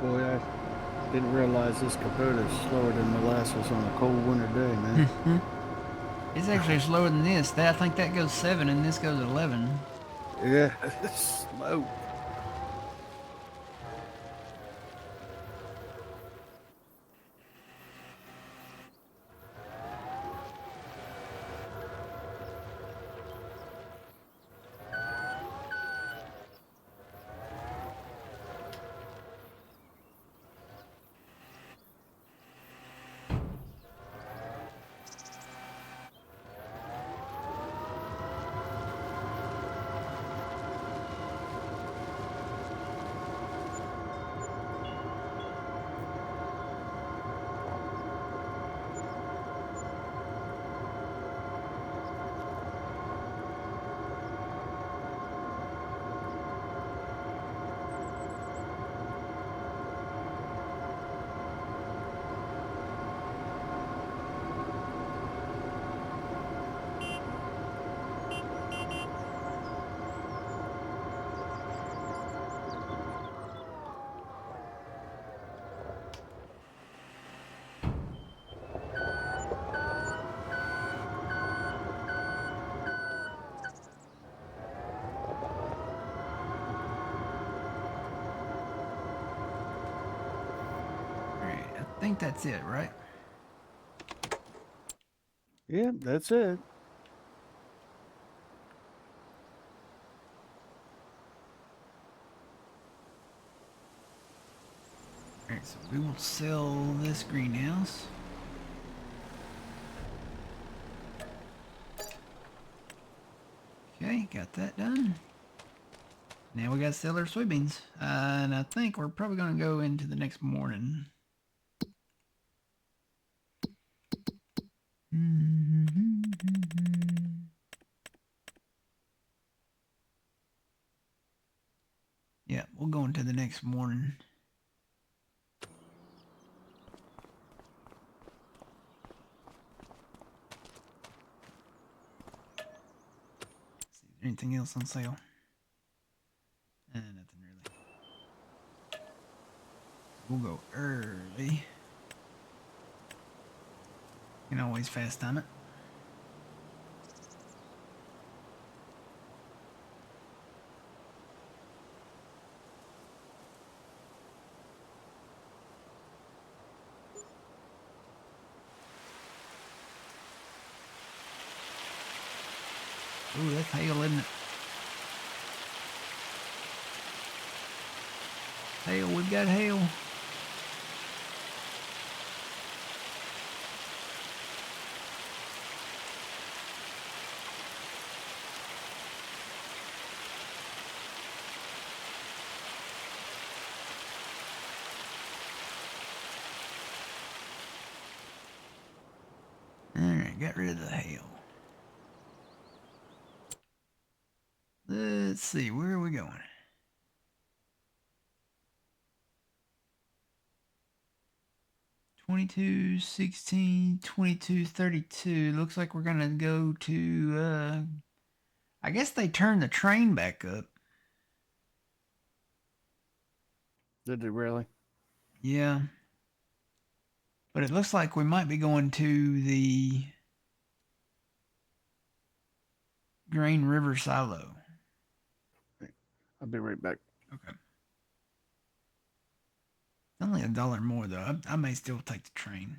Boy, I didn't realize this Kubota is slower than molasses on a cold winter day, man. It's actually slower than this. I think that goes 7 and this goes 11. Yeah, it's slow. Alright, I think that's it, right? Yeah, that's it. Alright, so we will sell this greenhouse. Okay, got that done. Now we gotta sell our soybeans. And I think we're probably gonna go into the next morning. Yeah, we'll go into the next morning. See, is there anything else on sale? Nothing really. We'll go early. You can always fast time it. Ooh, that's hail, isn't it? Hail, we've got hail. Alright, got rid of the hail. Let's see, where are we going? 22, 16, 22, 32. Looks like we're gonna go to, I guess they turned the train back up. Did it really? Yeah. But it looks like we might be going to the Grain River Silo. I'll be right back. Okay. Only $1 more though. I may still take the train.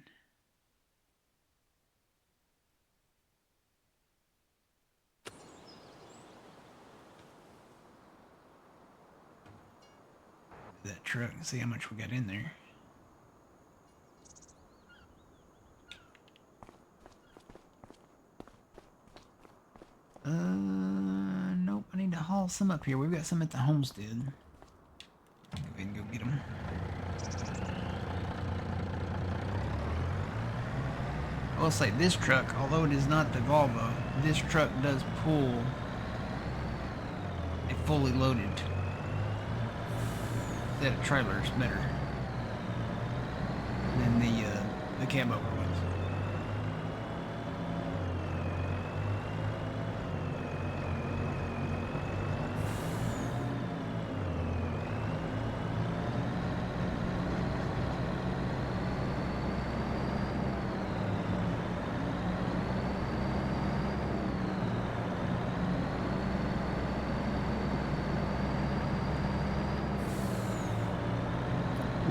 That truck and see how much we got in there. Nope. I need to haul some up here. We've got some at the homestead. Go ahead and go get them. I will say this truck, although it is not the Volvo, this truck does pull a fully loaded set of trailers better than the cab over ones.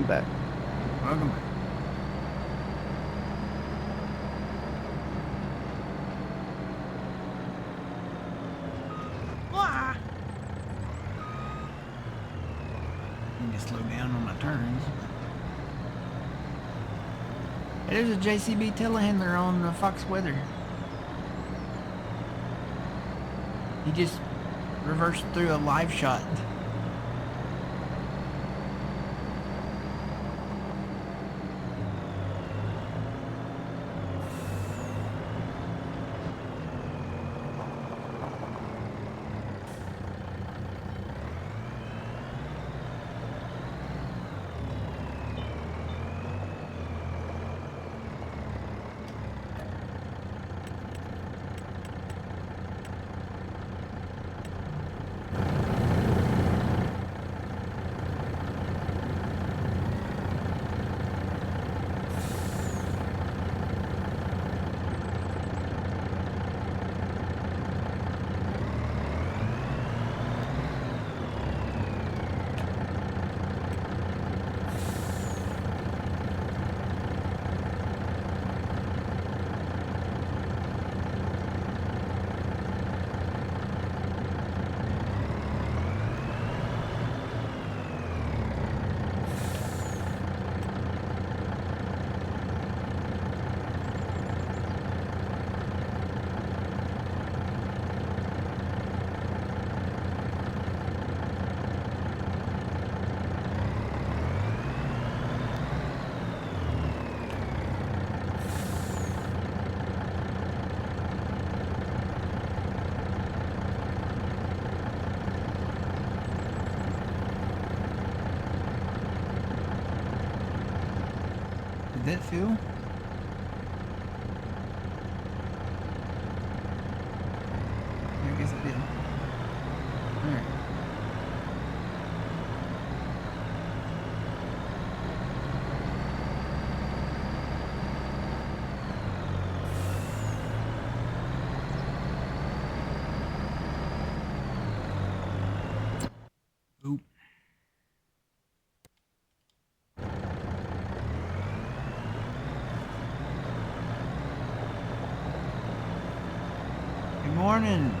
back. Welcome back. Need to slow down on my turns. Hey, there's a JCB telehandler on the Fox Weather. He just reversed through a live shot. Did that feel? I guess it did. Alright. Oop. Good morning.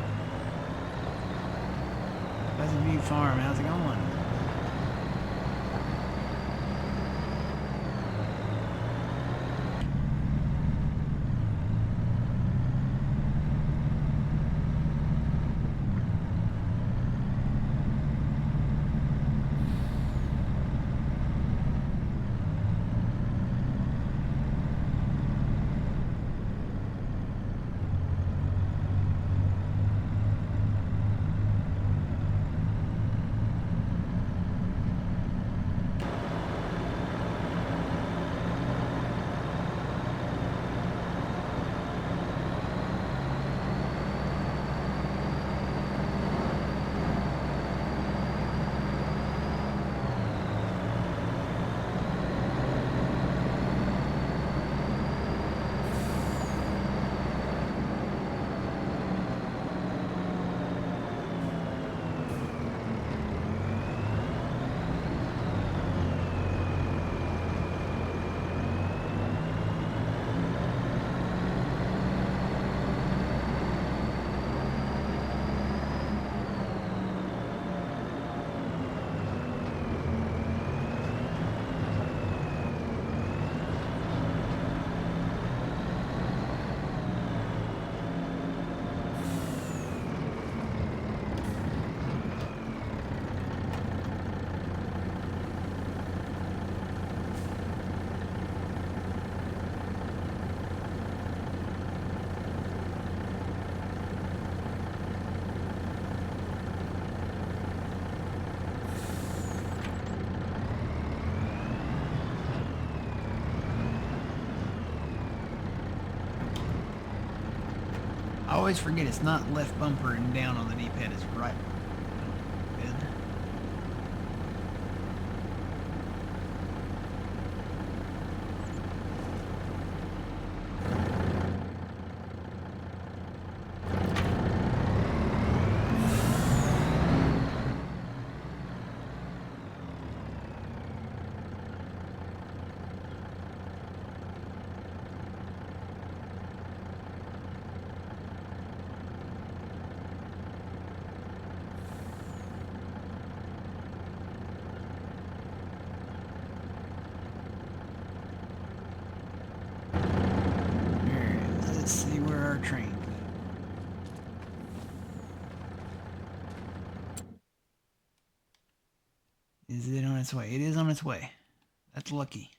Pleasant View Farm, how's it going? I always forget it's not left bumper and down on the D-pad, it's right. Good. Is it on its way? It is on its way. That's lucky.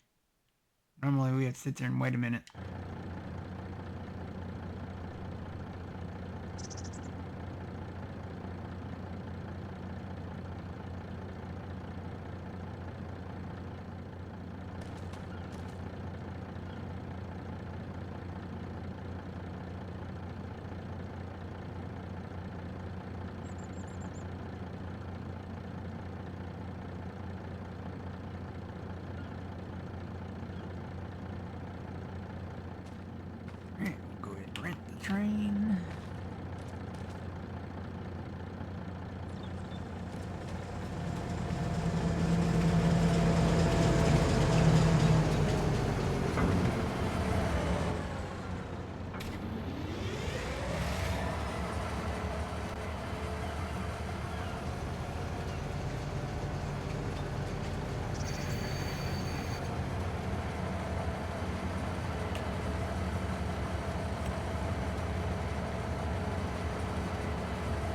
Normally we have to sit there and wait a minute. Alright, we'll go ahead and rent the train.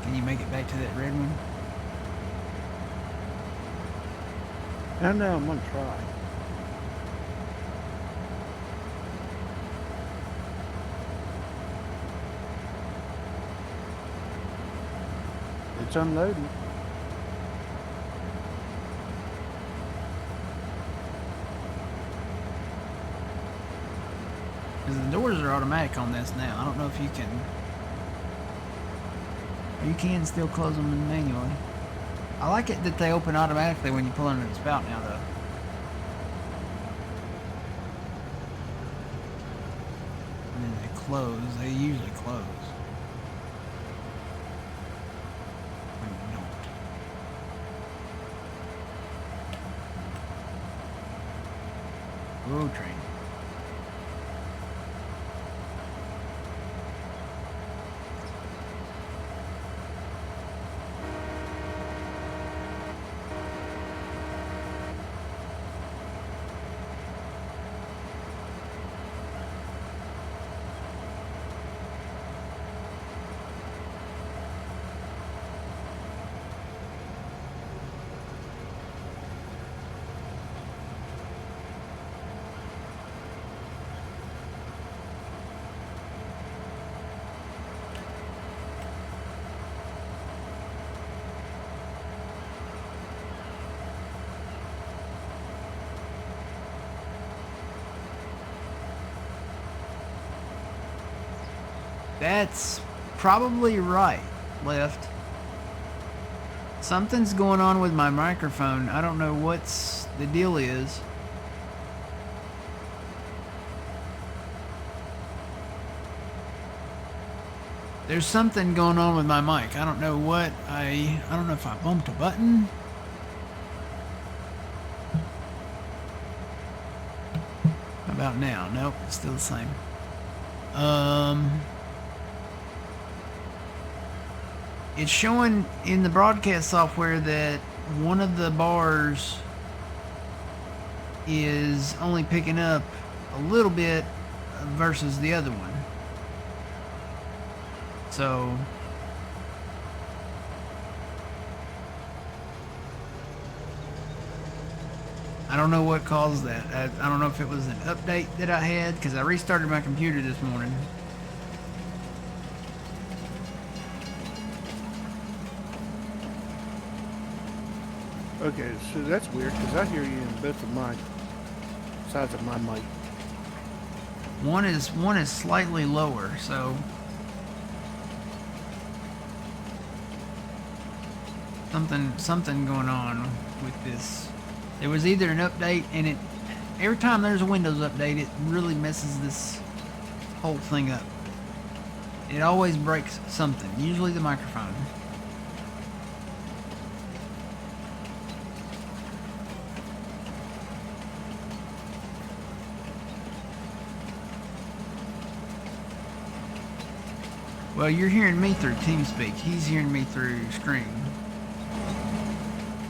Can you make it back to that red one? I know, I'm gonna try. It's unloading. Because the doors are automatic on this now. I don't know if you can... You can still close them manually. I like it that they open automatically when you pull under the spout now, though. And then they close. They usually close. When you don't. Whoa, train. That's probably right, Left. Something's going on with my microphone. I don't know what's the deal is. There's something going on with my mic. I don't know what. I don't know if I bumped a button. How about now? Nope, it's still the same. It's showing in the broadcast software that one of the bars is only picking up a little bit versus the other one. So I don't know what caused that. I don't know if it was an update that I had, because I restarted my computer this morning. Okay, so that's weird because I hear you in both of my sides of my mic. One is slightly lower, so something going on with this. There was either an update, and it every time there's a Windows update, it really messes this whole thing up. It always breaks something, usually the microphone. Well, you're hearing me through TeamSpeak. He's hearing me through screen.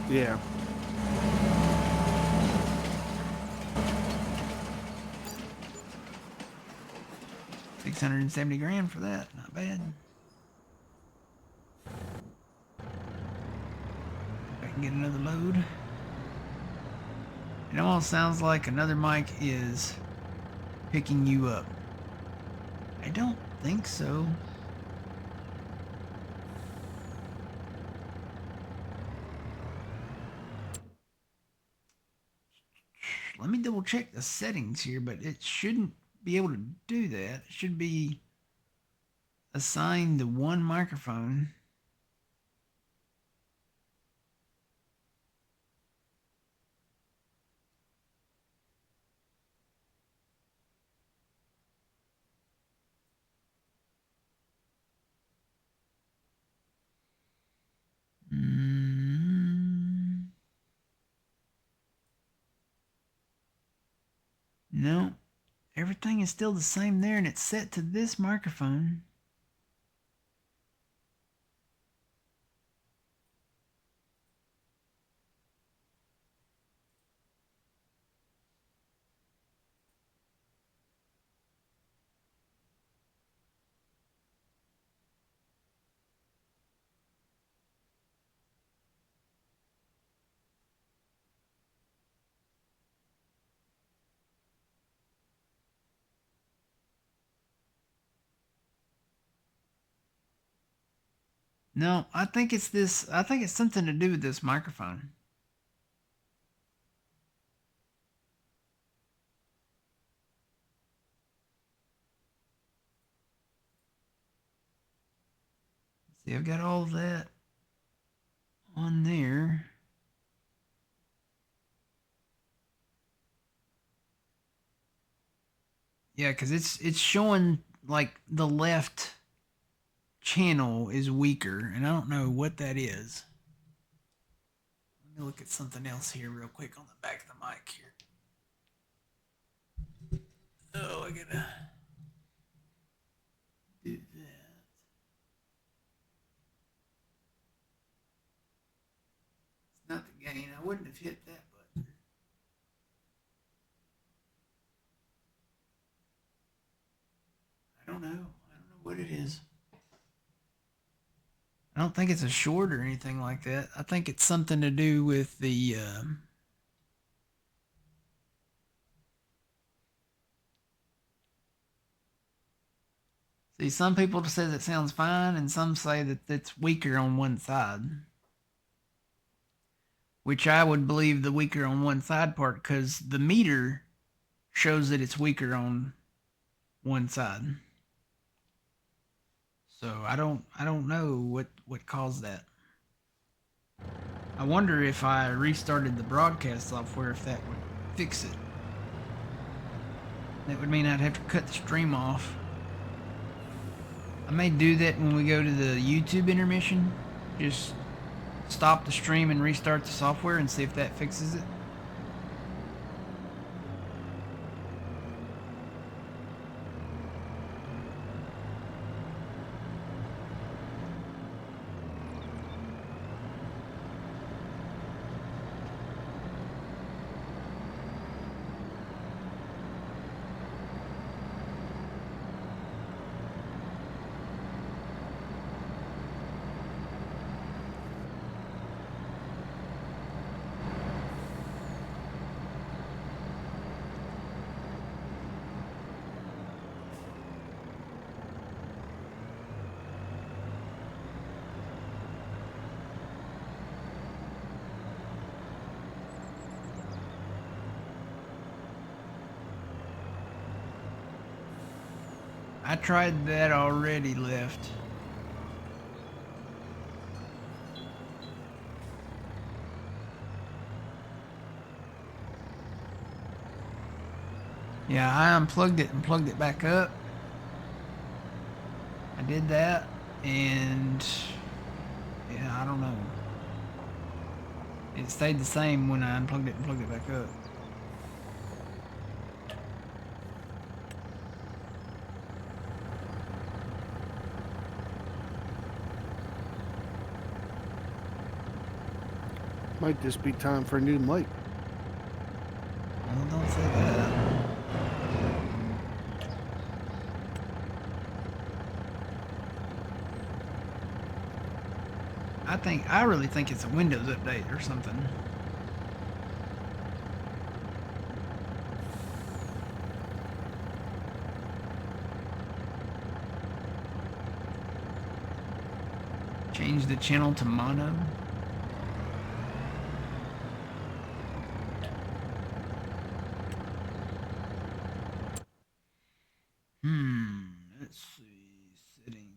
Yeah. $670,000 for that. Not bad. If I can get another load. It almost sounds like another mic is picking you up. I don't think so. Let me double check the settings here, but it shouldn't be able to do that. It should be assigned to one microphone. No, everything is still the same there, and it's set to this microphone. No, I think it's this. I think it's something to do with this microphone. See, I've got all of that on there. Yeah, because it's showing like the left channel is weaker, and I don't know what that is. Let me look at something else here real quick on the back of the mic here. Oh, I gotta do that. It's not the gain. I wouldn't have hit that button. I don't know. I don't know what it is. I don't think it's a short or anything like that. I think it's something to do with the see, some people say it sounds fine, and some say that it's weaker on one side. Which I would believe the weaker on one side part, because the meter shows that it's weaker on one side. So I don't know what caused that. I wonder if I restarted the broadcast software, if that would fix it. That would mean I'd have to cut the stream off. I may do that when we go to the YouTube intermission. Just stop the stream and restart the software and see if that fixes it. I tried that already, left. Yeah, I unplugged it and plugged it back up. I did that, and yeah, I don't know. It stayed the same when I unplugged it and plugged it back up. Might just be time for a new mic. Well, don't say that. I really think it's a Windows update or something. Change the channel to mono. Let's see. Settings.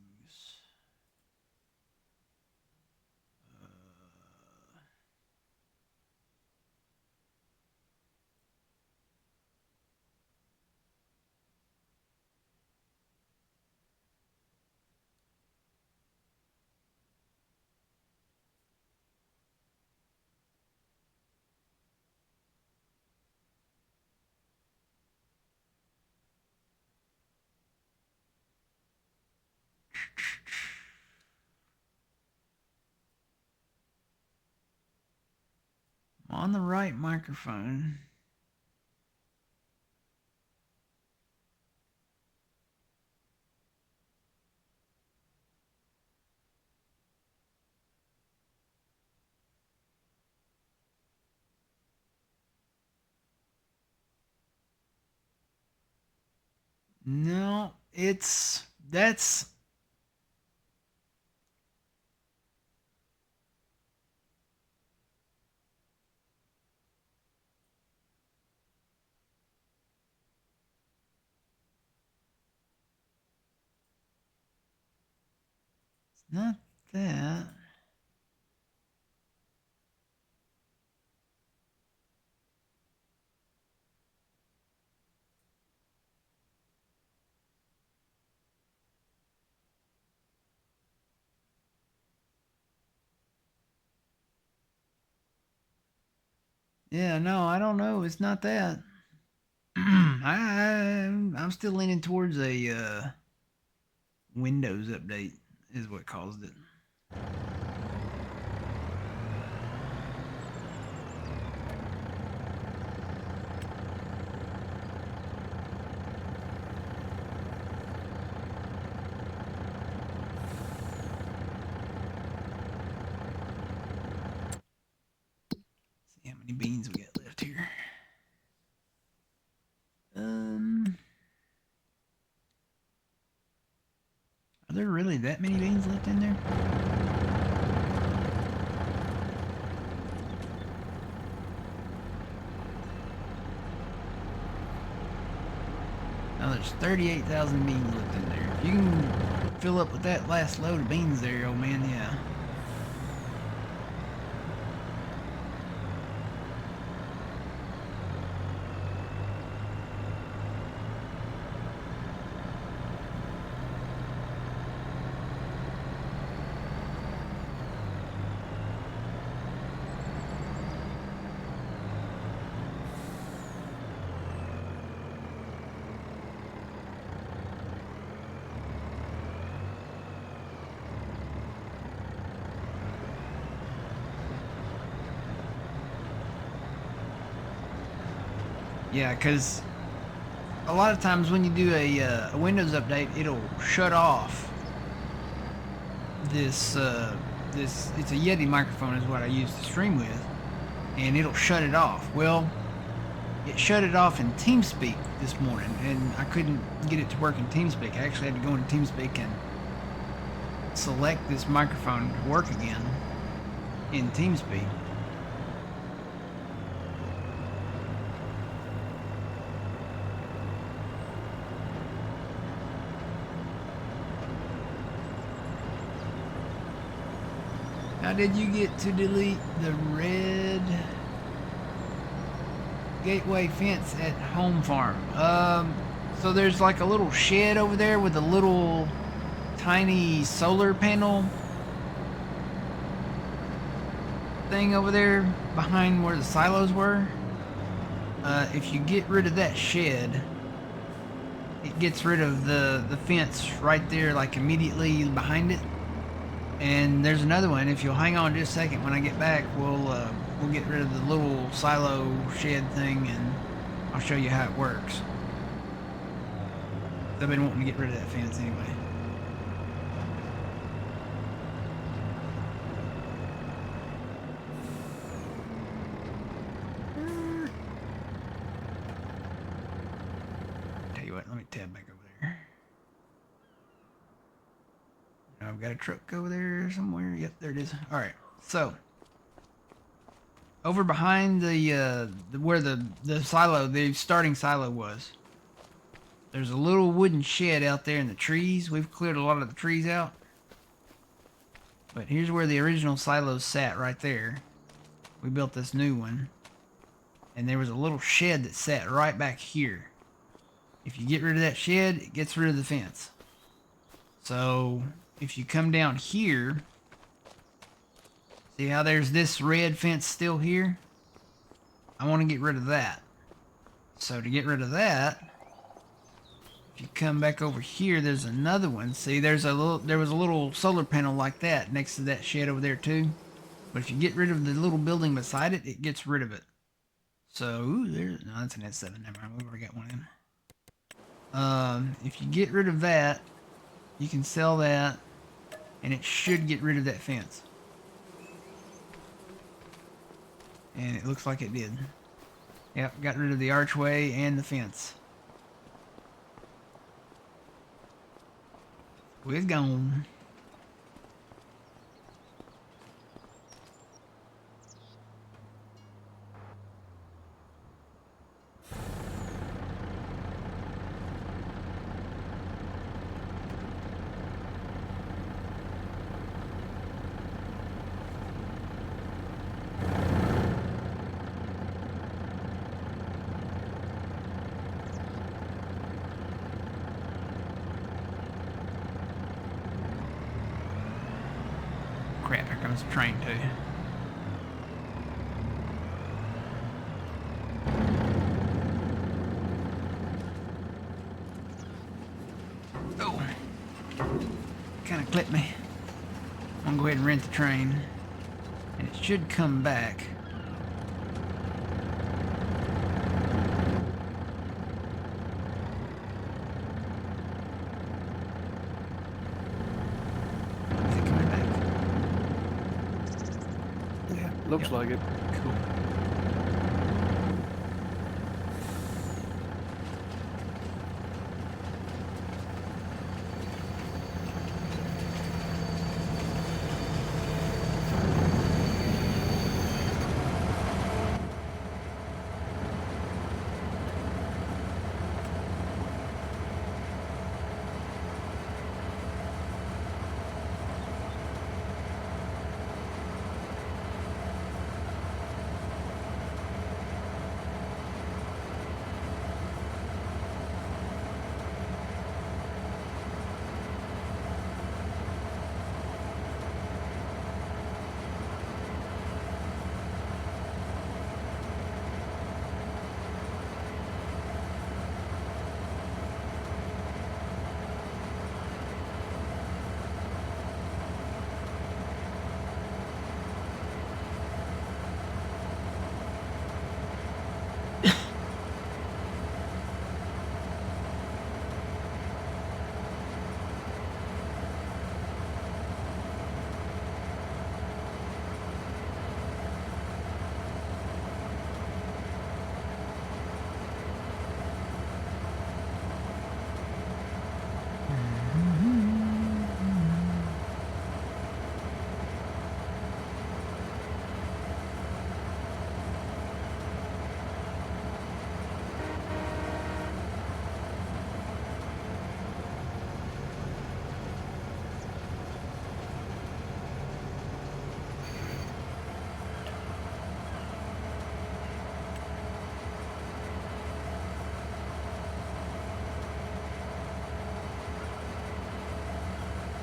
On the right microphone. No, that's not that. Yeah, no, I don't know. It's not that. I'm still leaning towards a Windows update is what caused it. See how many beans we got left here. Are there really that many beans left in there? Now there's 38,000 beans left in there. If you can fill up with that last load of beans there, old man, yeah. Yeah, because a lot of times when you do a Windows update, it'll shut off this it's a Yeti microphone is what I use to stream with, and it'll shut it off. Well, it shut it off in TeamSpeak this morning, and I couldn't get it to work in TeamSpeak. I actually had to go into TeamSpeak and select this microphone to work again in TeamSpeak. How did you get to delete the red gateway fence at Home Farm? So there's like a little shed over there with a little tiny solar panel thing over there behind where the silos were. If you get rid of that shed, it gets rid of the fence right there, like immediately behind it. And there's another one. If you'll hang on just a second, when I get back, we'll get rid of the little silo shed thing, and I'll show you how it works. I've been wanting to get rid of that fence anyway. Tell you what, let me tab back over there. I've got a truck over there somewhere. Yep, there it is. All right. So over behind where the silo, the starting silo was, there's a little wooden shed out there in the trees. We've cleared a lot of the trees out. But here's where the original silos sat right there. We built this new one. And there was a little shed that sat right back here. If you get rid of that shed, it gets rid of the fence. So if you come down here, see how there's this red fence still here? I want to get rid of that. So to get rid of that, if you come back over here, there's another one. See, there was a little solar panel like that next to that shed over there too. But if you get rid of the little building beside it, it gets rid of it. So, ooh, no, that's an S7. Never mind, we've already got one in. If you get rid of that, you can sell that, and it should get rid of that fence. And it looks like it did. Yep, got rid of the archway and the fence. We're gone. Crap, here comes the train too. Oh, kind of clipped me. I'm gonna go ahead and rent the train, and it should come back. Is it coming back? Yeah, looks like it. Cool.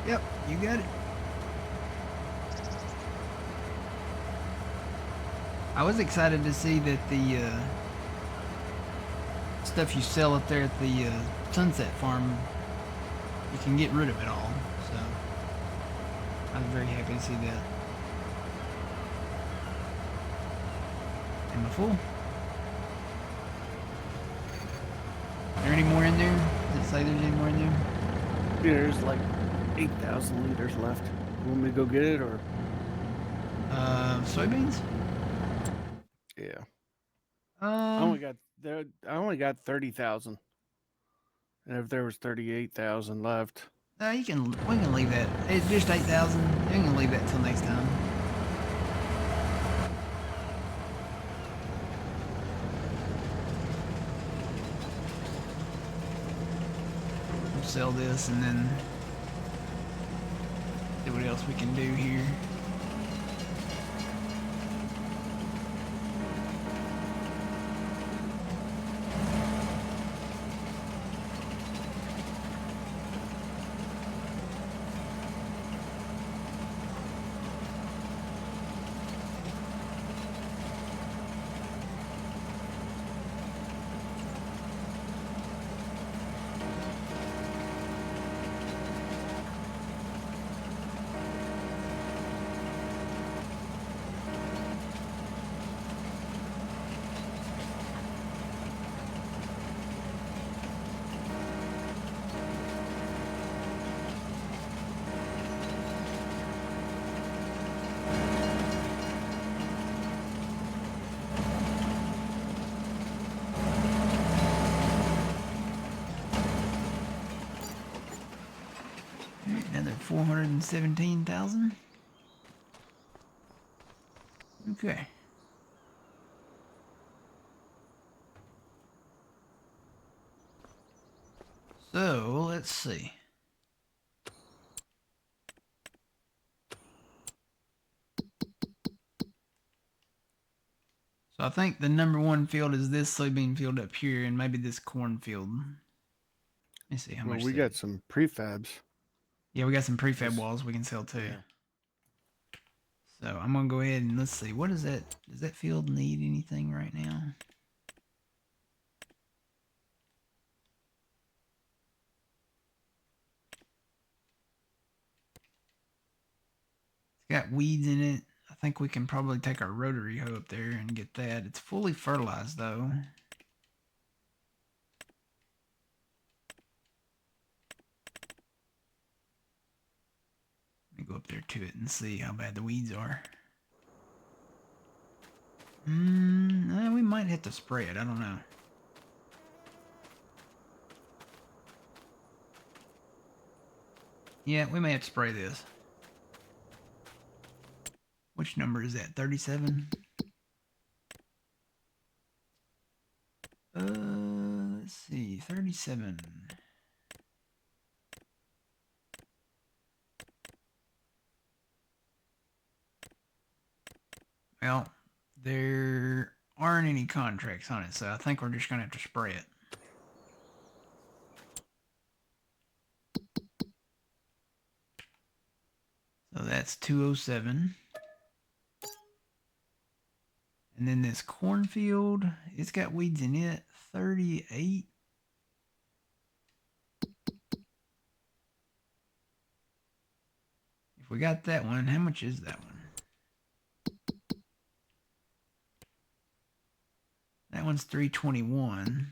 Yep, you got it. I was excited to see that the stuff you sell up there at the Sunset Farm, you can get rid of it all. So I was very happy to see that. Am I full? Are there any more in there? Does it say there's any more in there? There's like 8,000 liters left. You want me to go get it, or? Soybeans? Yeah. I only got 30,000. And if there was 38,000 left, We can leave that. It's just 8,000. You can leave that till next time. We'll sell this and then see what else we can do here. Another 417,000. Okay. So let's see. So I think the number one field is this soybean field up here, and maybe this corn field. Let me see how Well, much. we got some prefabs. Yeah, we got some prefab walls we can sell too. Yeah. So I'm gonna go ahead and let's see. What is that? Does that field need anything right now? It's got weeds in it. I think we can probably take our rotary hoe up there and get that. It's fully fertilized though. Let me go up there to it and see how bad the weeds are. We might have to spray it. I don't know. Yeah, we may have to spray this. Which number is that? 37? Let's see. 37. Well, there aren't any contracts on it, so I think we're just going to have to spray it. So that's 207. And then this cornfield, it's got weeds in it, 38. If we got that one, how much is that one? That one's 321.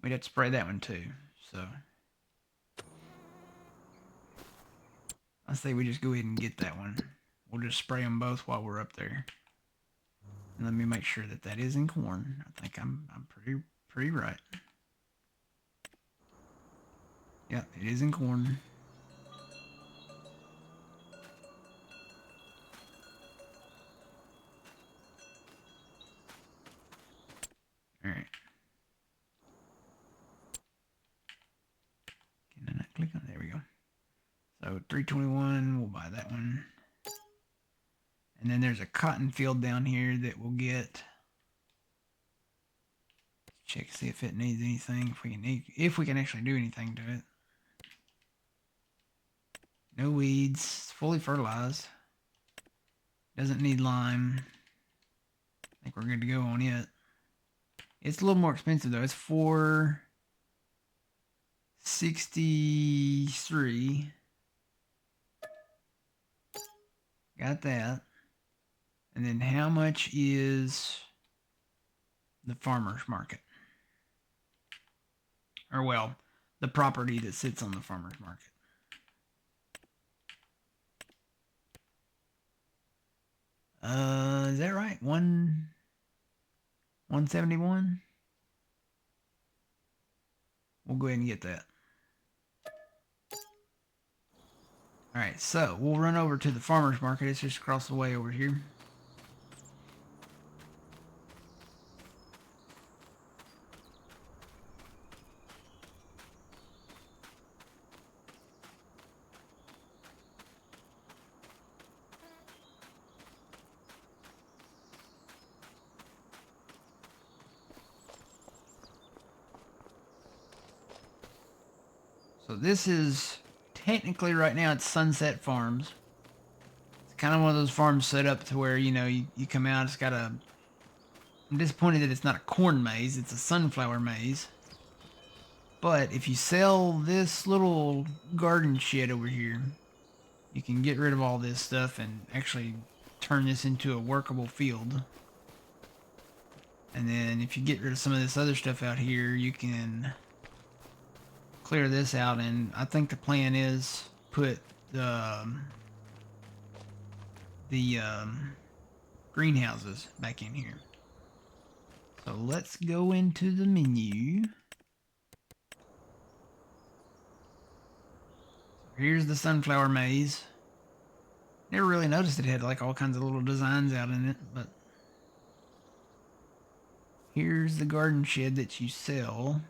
We'd have to spray that one too, so I say we just go ahead and get that one. We'll just spray them both while we're up there. And let me make sure that that is in corn. I think I'm pretty right. Yep, it is in corn. All right. Can I not click on it? There we go. So 321, we'll buy that one. And then there's a cotton field down here that we'll get. Check see if it needs anything. If we can actually do anything to it. No weeds. It's fully fertilized. Doesn't need lime. I think we're good to go on it. It's a little more expensive though. It's $463. Got that. And then how much is the farmer's market? Or well, the property that sits on the farmer's market. Is that right? 171? We'll go ahead and get that. Alright, so we'll run over to the farmer's market. It's just across the way over here. So this is technically right now it's Sunset Farms. It's kind of one of those farms set up to where, you know, you come out, it's got a... I'm disappointed that it's not a corn maze, it's a sunflower maze. But if you sell this little garden shed over here, you can get rid of all this stuff and actually turn this into a workable field. And then if you get rid of some of this other stuff out here, you can clear this out. And I think the plan is put the greenhouses back in here. So let's go into the menu. Here's the sunflower maze. Never really noticed it had like all kinds of little designs out in it, but here's the garden shed that you sell.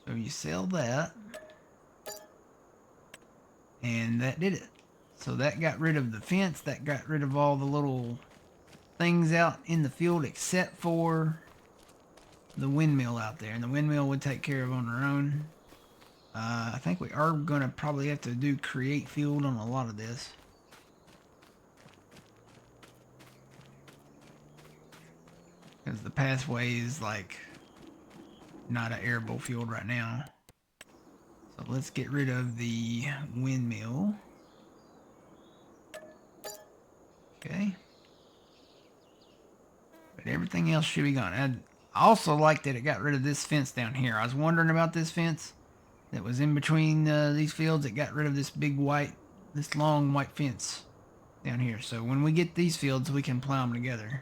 So you sell that, and that did it. So that got rid of the fence, that got rid of all the little things out in the field except for the windmill out there, and the windmill would take care of on her own. I think we are going to probably have to do create field on a lot of this. Because the pathway is like not an arable field right now. So let's get rid of the windmill. Okay. But everything else should be gone. I also like that it got rid of this fence down here. I was wondering about this fence that was in between these fields. It got rid of this big white, this long white fence down here. So when we get these fields, we can plow them together.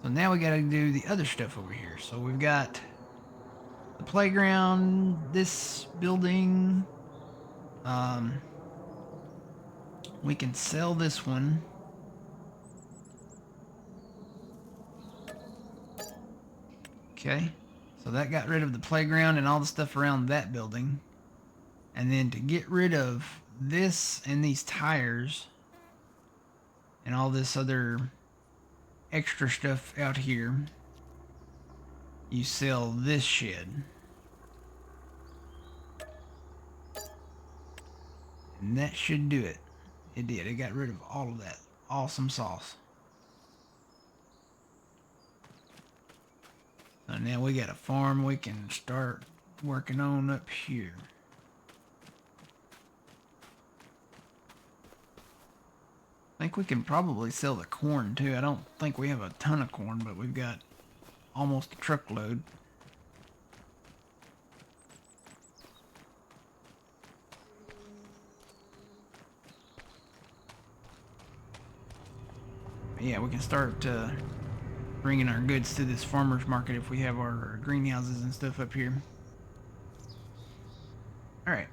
So now we got to do the other stuff over here. So we've got the playground, this building. We can sell this one. Okay. So that got rid of the playground and all the stuff around that building. And then to get rid of this and these tires and all this other extra stuff out here, you sell this shed. And that should do it. It did. It got rid of all of that. Awesome sauce. So now we got a farm we can start working on up here. I think we can probably sell the corn too. I don't think we have a ton of corn, but we've got almost a truckload. But yeah, we can start bringing our goods to this farmer's market if we have our greenhouses and stuff up here. All right.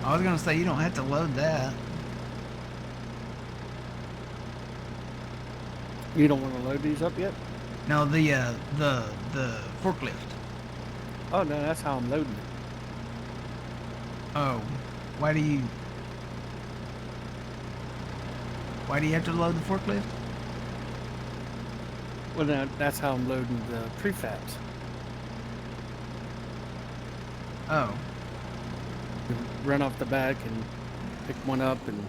I was gonna say you don't have to load that. You don't want to load these up yet? No, the forklift. Oh no, that's how I'm loading it. Oh, why do you have to load the forklift? Well, no, that's how I'm loading the prefabs. Oh. Run off the back and pick one up and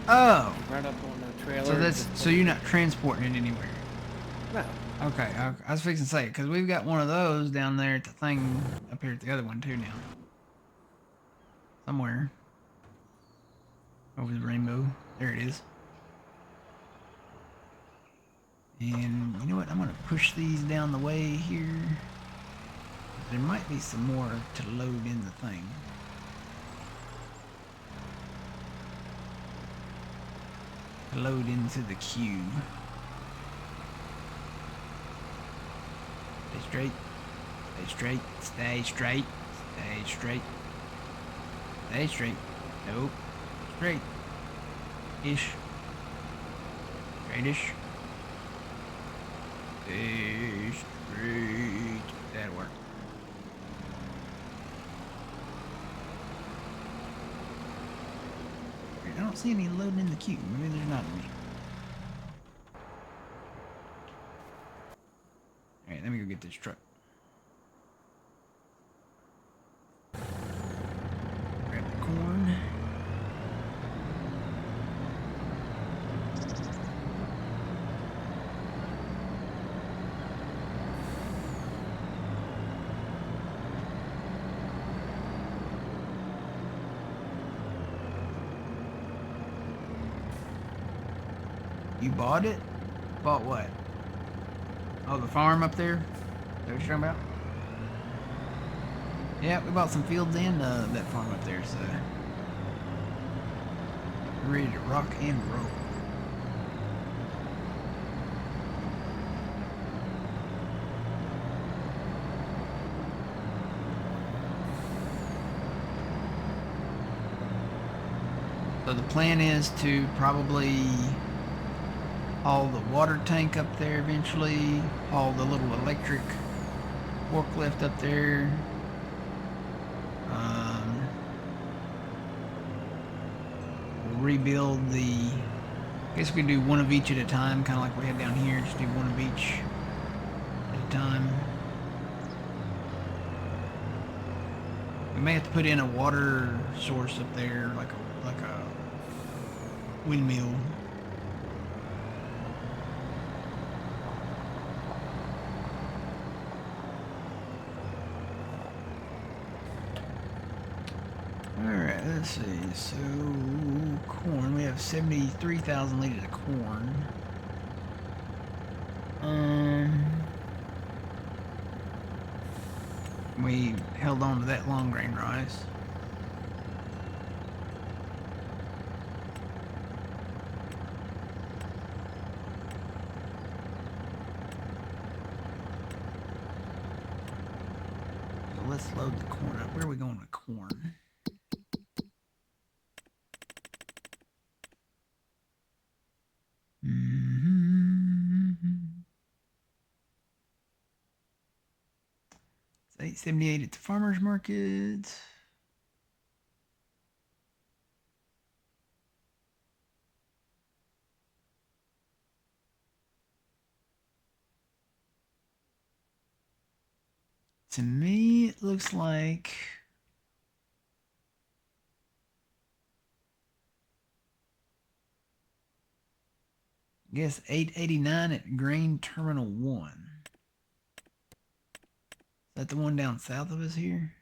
Oh. run up on the trailer. So that's you're not transporting it anywhere. No. Okay, I was fixing to say, because we've got one of those down there at the thing up here at the other one too now. Somewhere. Over the rainbow. There it is. And you know what? I'm going to push these down the way here. There might be some more to load in the thing. To load into the cube. Stay straight. Stay straight. Stay straight. Stay straight. Stay straight. Nope. Straight. Ish. Straightish. Stay straight. That'll work. I don't see any loading in the queue. Maybe there's not any. Alright, let me go get this truck. Grab the corn. You bought it? Bought what? Oh, the farm up there? Is that what you're talking about? Yeah, we bought some fields and that farm up there, so we're ready to rock and roll. So the plan is to probably haul the water tank up there eventually, haul the little electric forklift up there. We'll rebuild the, I guess we can do one of each at a time, kind of like we had down here, just do one of each at a time. We may have to put in a water source up there, like a windmill. Alright, let's see. So, corn. We have 73,000 liters of corn. We held on to that long grain rice. So let's load the corn up. Where are we going with corn? It's 878 at the farmer's market. To me, it looks like I guess 889 at Grain Terminal 1. Is that the one down south of us here?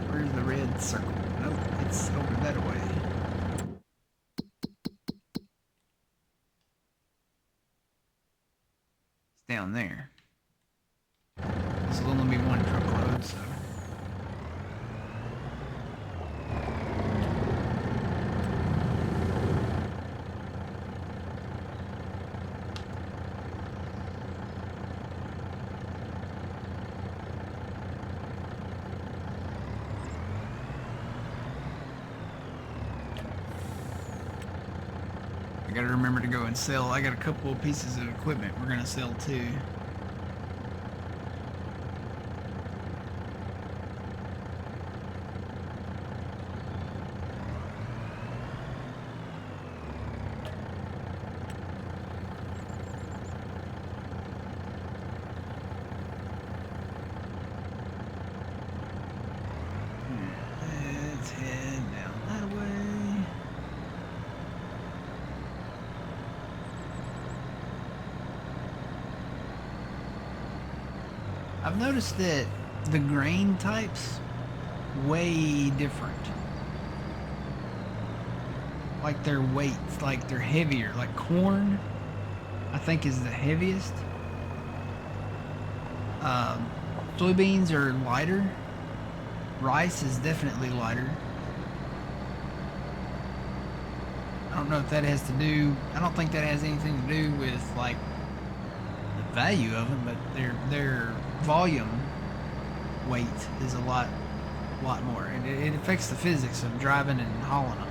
Where's the red circle? Nope, it's over that way. It's down there. This will only be one truckload, so. I gotta remember to go and sell. I got a couple of pieces of equipment we're gonna sell too. Let's head down that way. I've noticed that the grain types way different. Like their weights, like they're heavier. Like corn, I think is the heaviest. Soybeans are lighter. Rice is definitely lighter. I don't know if that has to do. I don't think that has anything to do with like the value of them, but their volume weight is a lot more, and it affects the physics of driving and hauling them.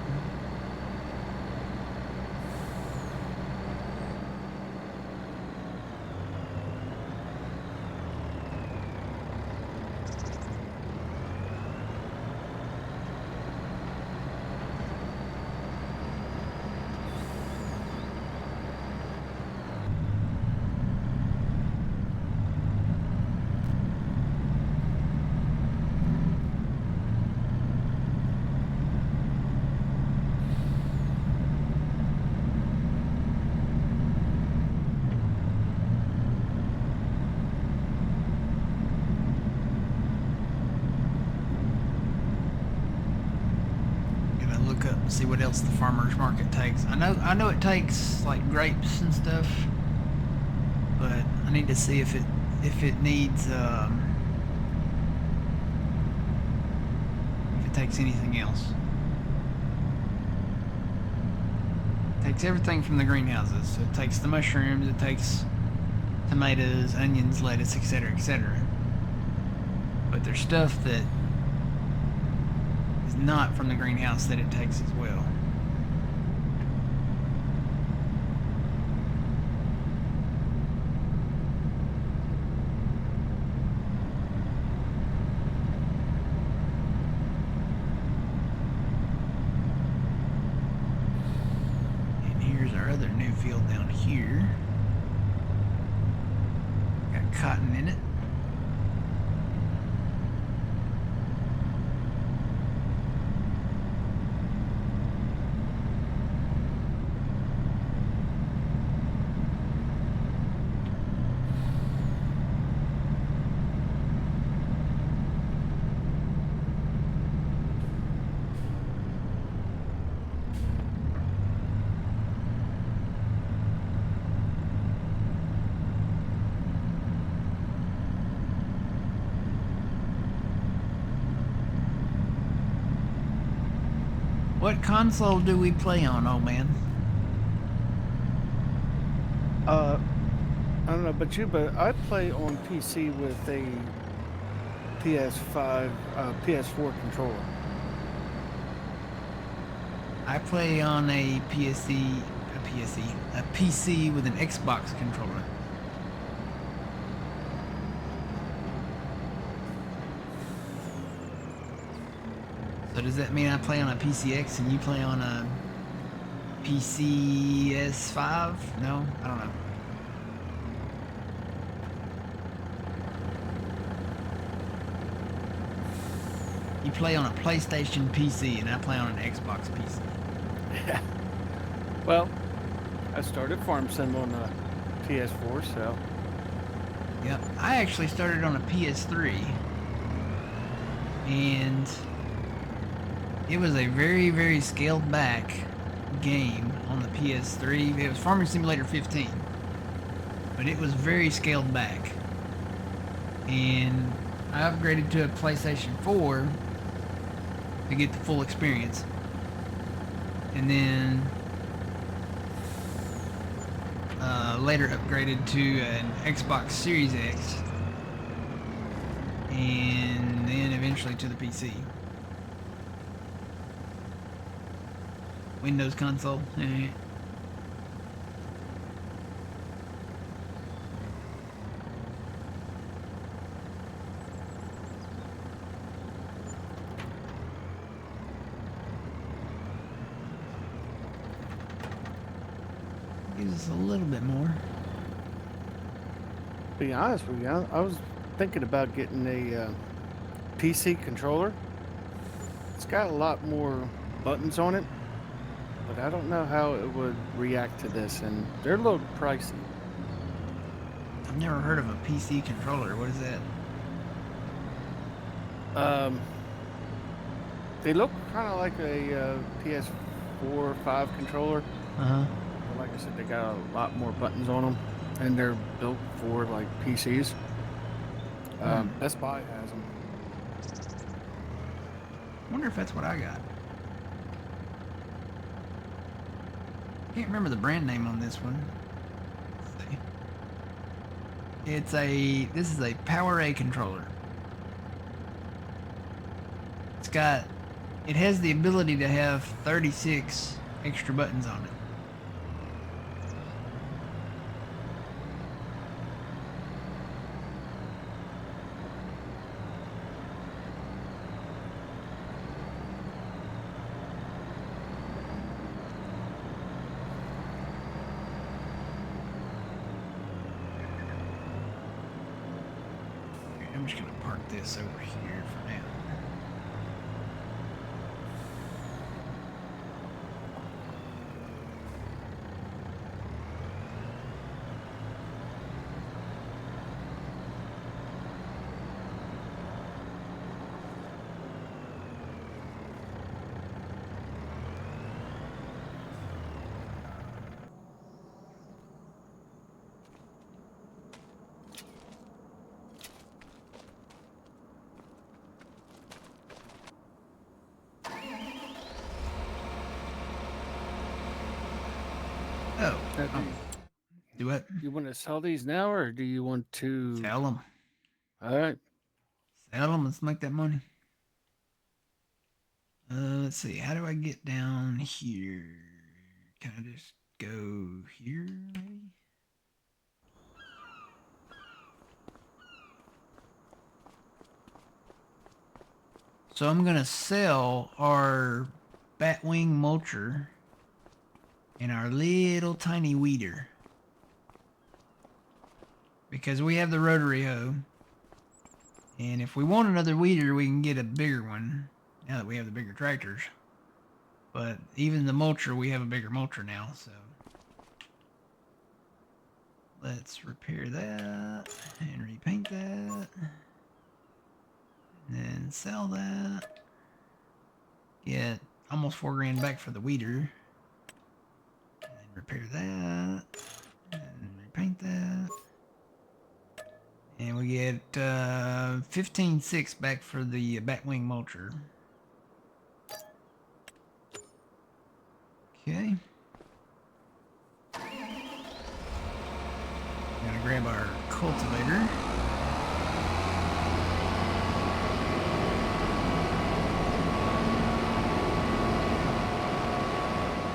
See what else the farmers market takes. I know it takes like grapes and stuff, but I need to see if it needs if it takes anything else. It takes everything from the greenhouses. So it takes the mushrooms, it takes tomatoes, onions, lettuce, etc., etc. But there's stuff that not from the greenhouse that it takes as well. And here's our other new field down here. Got cotton in it. What console do we play on, old man? I don't know about you, but I play on PC with a PS5, PS4 controller. I play on a PC with an Xbox controller. So does that mean I play on a PCX and you play on a PCS5? No? I don't know. You play on a PlayStation PC and I play on an Xbox PC. Yeah. Well, I started Farm Sim on a PS4, so. Yep. I actually started on a PS3. And it was a very, very scaled back game on the PS3. It was Farming Simulator 15. But it was very scaled back. And I upgraded to a PlayStation 4 to get the full experience. And then later upgraded to an Xbox Series X. And then eventually to the PC. Windows console. Gives us a little bit more. To be honest with you, I was thinking about getting a PC controller. It's got a lot more buttons on it, but I don't know how it would react to this, and they're a little pricey. I've never heard of a PC controller. What is that? They look kind of like a PS4 5 controller, Uh-huh. but like I said, they got a lot more buttons on them, and they're built for like PCs. Best Buy has them. Wonder if that's what I got. Can't remember the brand name on this one. Let's see. This is a Power A controller. It has the ability to have 36 extra buttons on it. I'm just gonna park this over here for now. Oh, do what? Do you want to sell these now, or do you want to Sell them. All right. Sell them. Let's make that money. Let's see. How do I get down here? Can I just go here, maybe? So I'm gonna sell our batwing mulcher and our little tiny weeder, because we have the rotary hoe, and if we want another weeder, we can get a bigger one now that we have the bigger tractors. But even the mulcher, we have a bigger mulcher now, so let's repair that and repaint that, and then sell that. Get almost $4 grand back for the weeder, and repair that and repaint that. And we get 15.6 back for the batwing mulcher. Okay. Gonna grab our cultivator.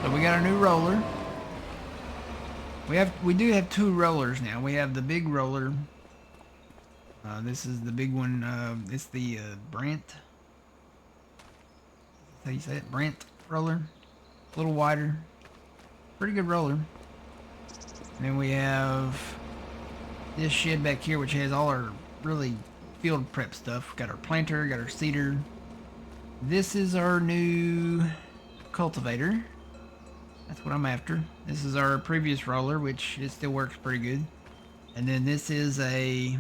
So we got our new roller. We do have two rollers now. We have the big roller. This is the big one. It's the Brant. How you say it? Brant roller. A little wider. Pretty good roller. And then we have this shed back here, which has all our really field prep stuff. Got our planter, got our seeder. This is our new cultivator. That's what I'm after. This is our previous roller, which it still works pretty good. And then this is a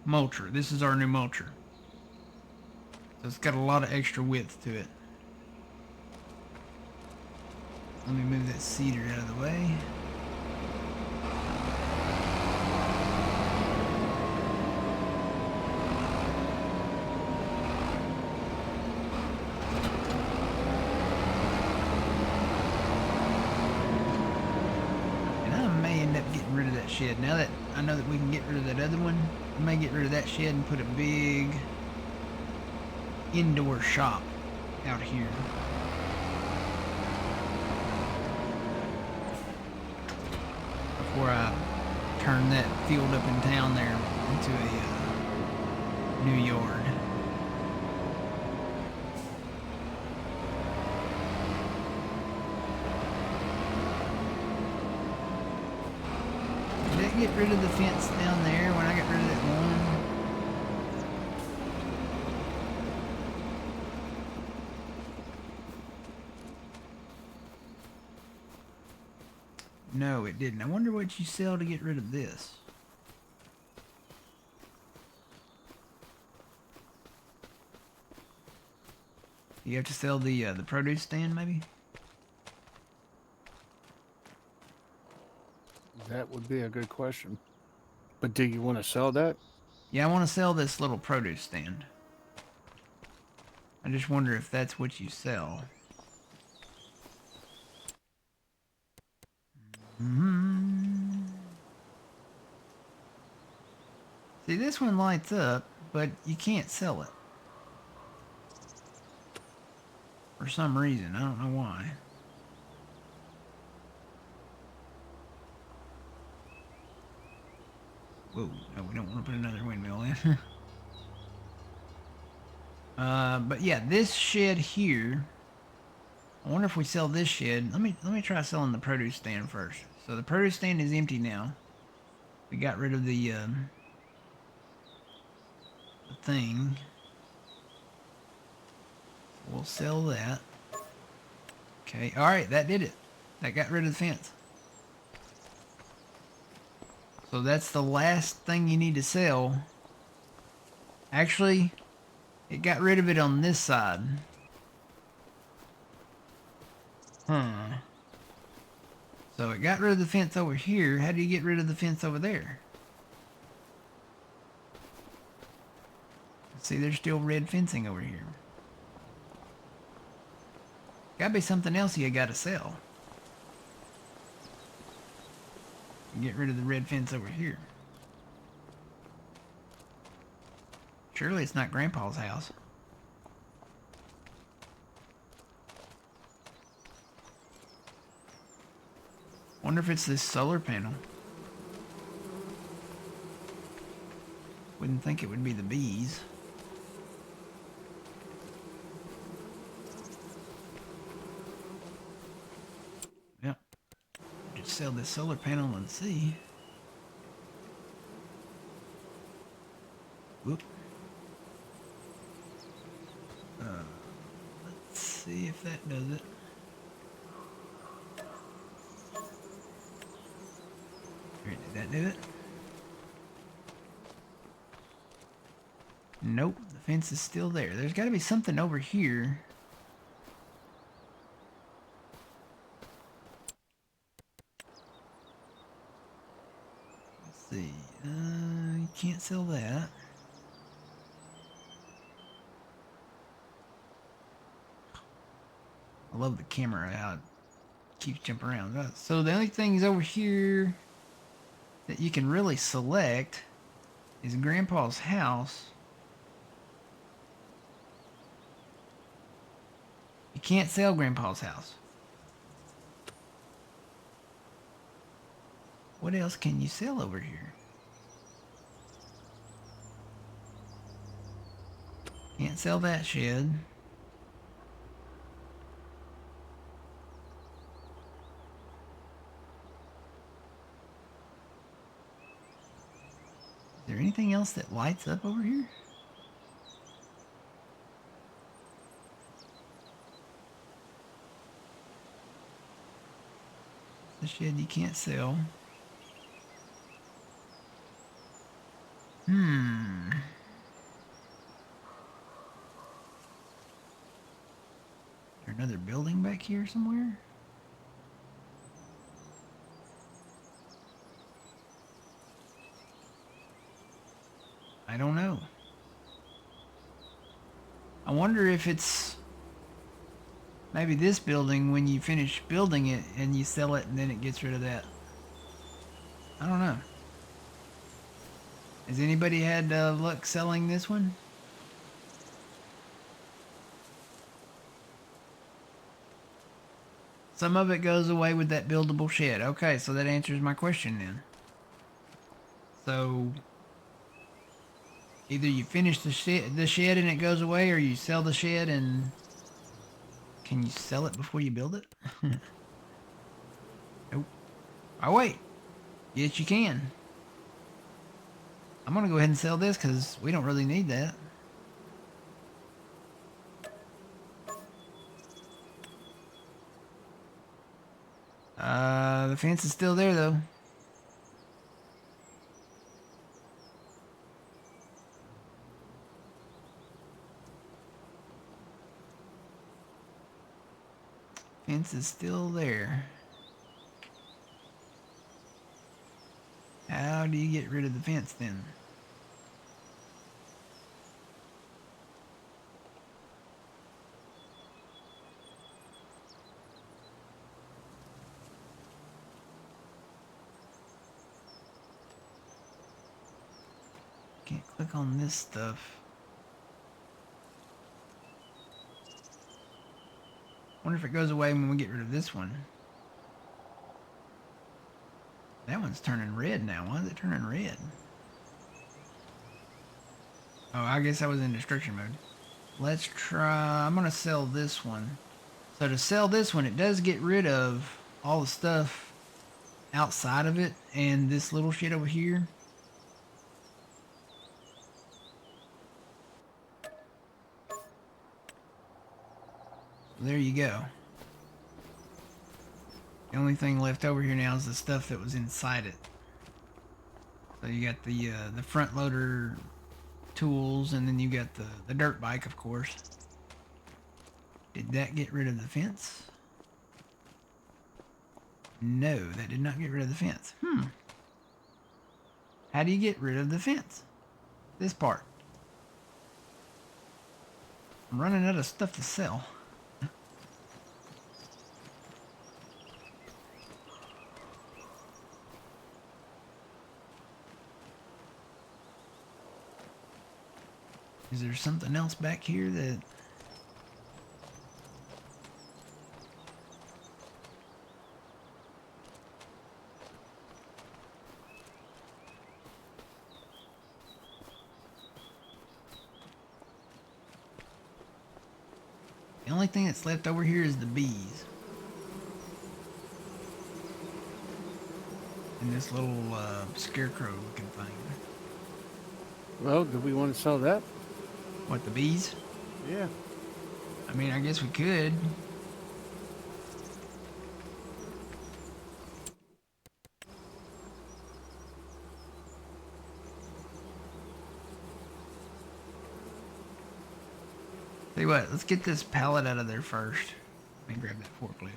mulcher. This is our new mulcher. So it's got a lot of extra width to it. Let me move that seeder out of the way. And I may end up getting rid of that shed. Now that I know that we can get rid of that other one, I may get rid of that shed and put a big indoor shop out here. Before I turn that field up in town there into a new yard. Did that get rid of the fence down there when I got rid of that one? No, it didn't. I wonder what you sell to get rid of this. You have to sell the produce stand, maybe? That would be a good question. But do you want to sell that? Yeah, I want to sell this little produce stand. I just wonder if that's what you sell. See, this one lights up, but you can't sell it. For some reason, I don't know why. Whoa, no, we don't want to put another windmill in. But yeah, this shed here. I wonder if we sell this shed. Let me try selling the produce stand first. So the produce stand is empty now. We got rid of the thing. So we'll sell that. Okay, all right, that did it. That got rid of the fence. So that's the last thing you need to sell. Actually, it got rid of it on this side. Huh. So it got rid of the fence over here. How do you get rid of the fence over there? See, there's still red fencing over here. Gotta be something else you gotta sell. Get rid of the red fence over here. Surely it's not Grandpa's house. Wonder if it's this solar panel. Wouldn't think it would be the bees. Yep. Just sell this solar panel and see. Whoop. Let's see if that does it. Did that do it? Nope, the fence is still there. There's got to be something over here. Let's see. You can't sell that. I love the camera, how it keeps jumping around. So the only things over here that you can really select is Grandpa's house. You can't sell Grandpa's house. What else can you sell over here? Can't sell that shed. Is there anything else that lights up over here? The shed you can't sell. Is there another building back here somewhere? I don't know. I wonder if it's maybe this building when you finish building it and you sell it and then it gets rid of that. I don't know. Has anybody had luck selling this one? Some of it goes away with that buildable shed. Okay, so that answers my question then. So either you finish the shed and it goes away, or you sell the shed and can you sell it before you build it? Nope. Oh wait. Yes, you can. I'm gonna go ahead and sell this because we don't really need that. The fence is still there though. Fence is still there. How do you get rid of the fence then? Can't click on this stuff. Wonder if it goes away when we get rid of this one. That one's turning red now. Why is it turning red? Oh, I guess I was in destruction mode. Let's try... I'm going to sell this one. So to sell this one, it does get rid of all the stuff outside of it and this little shit over here. There you go. The only thing left over here now is the stuff that was inside it. So you got the front loader tools, and then you got the dirt bike, of course. Did that get rid of the fence? No, that did not get rid of the fence. How do you get rid of the fence? This part. I'm running out of stuff to sell. Is there something else back here that... The only thing that's left over here is the bees. And this little scarecrow looking thing. Well, do we want to sell that? What, the bees? Yeah. I mean, I guess we could. Tell you what, let's get this pallet out of there first. Let me grab that forklift.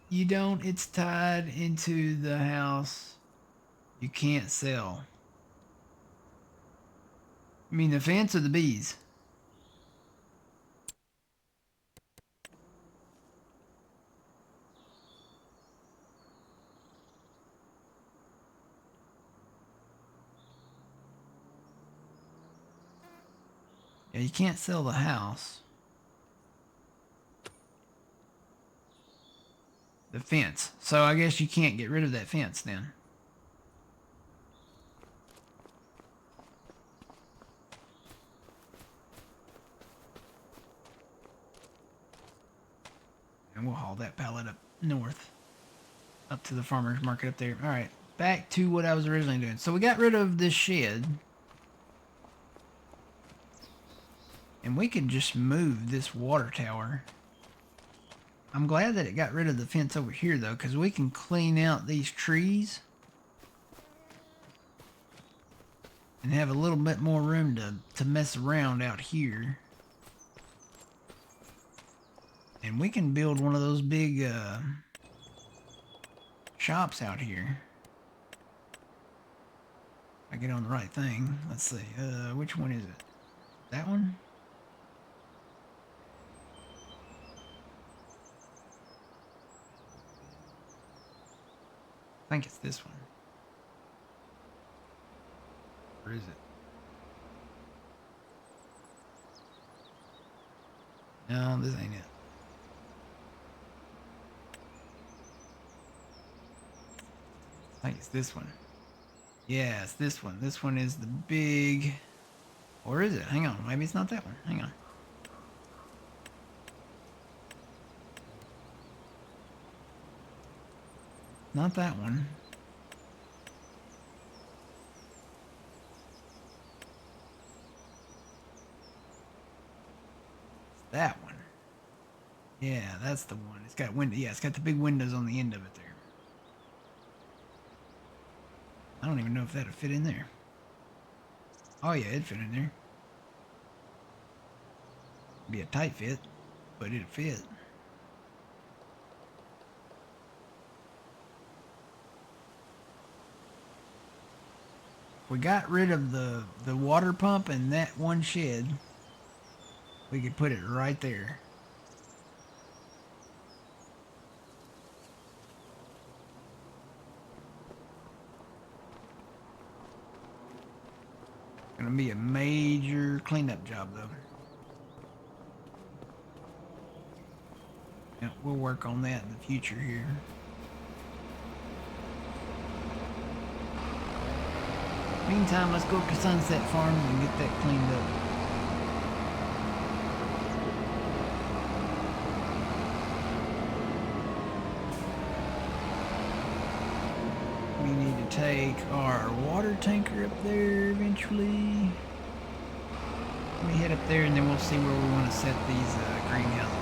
You don't, it's tied into the house. You can't sell. I mean the fence or the bees? Yeah, you can't sell the house. The fence. So I guess you can't get rid of that fence then. And we'll haul that pallet up north. Up to the farmer's market up there. Alright, back to what I was originally doing. So we got rid of this shed. And we could just move this water tower. I'm glad that it got rid of the fence over here though, because we can clean out these trees. And have a little bit more room to mess around out here. And we can build one of those big shops out here. If I get on the right thing. Let's see. Which one is it? That one? I think it's this one. Or is it? No, this ain't it. I think it's this one. Yeah, it's this one. This one is the big... Or is it? Hang on. Maybe it's not that one. Hang on. Not that one. It's that one. Yeah, that's the one. It's got window. Yeah, it's got the big windows on the end of it there. I don't even know if that'd fit in there. Oh yeah, it'd fit in there. Be a tight fit, but it'll fit. We got rid of the water pump in that one shed. We could put it right there. Gonna be a major cleanup job though. Yeah, we'll work on that in the future here. Meantime, let's go to Sunset Farms and get that cleaned up. We need to take our water tanker up there eventually. Let me head up there and then we'll see where we want to set these greenhouses.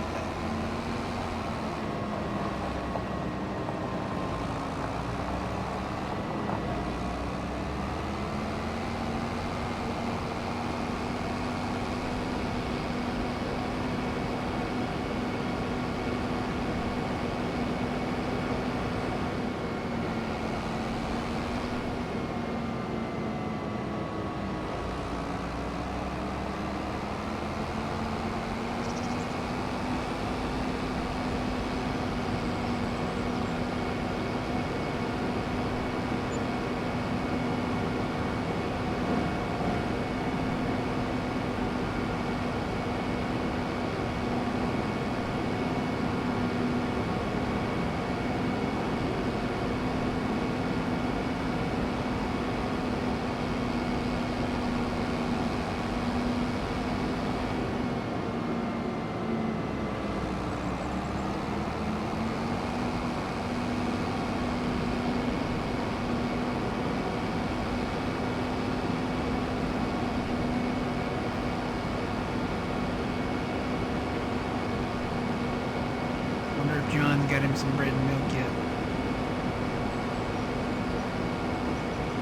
John got him some bread and milk yet.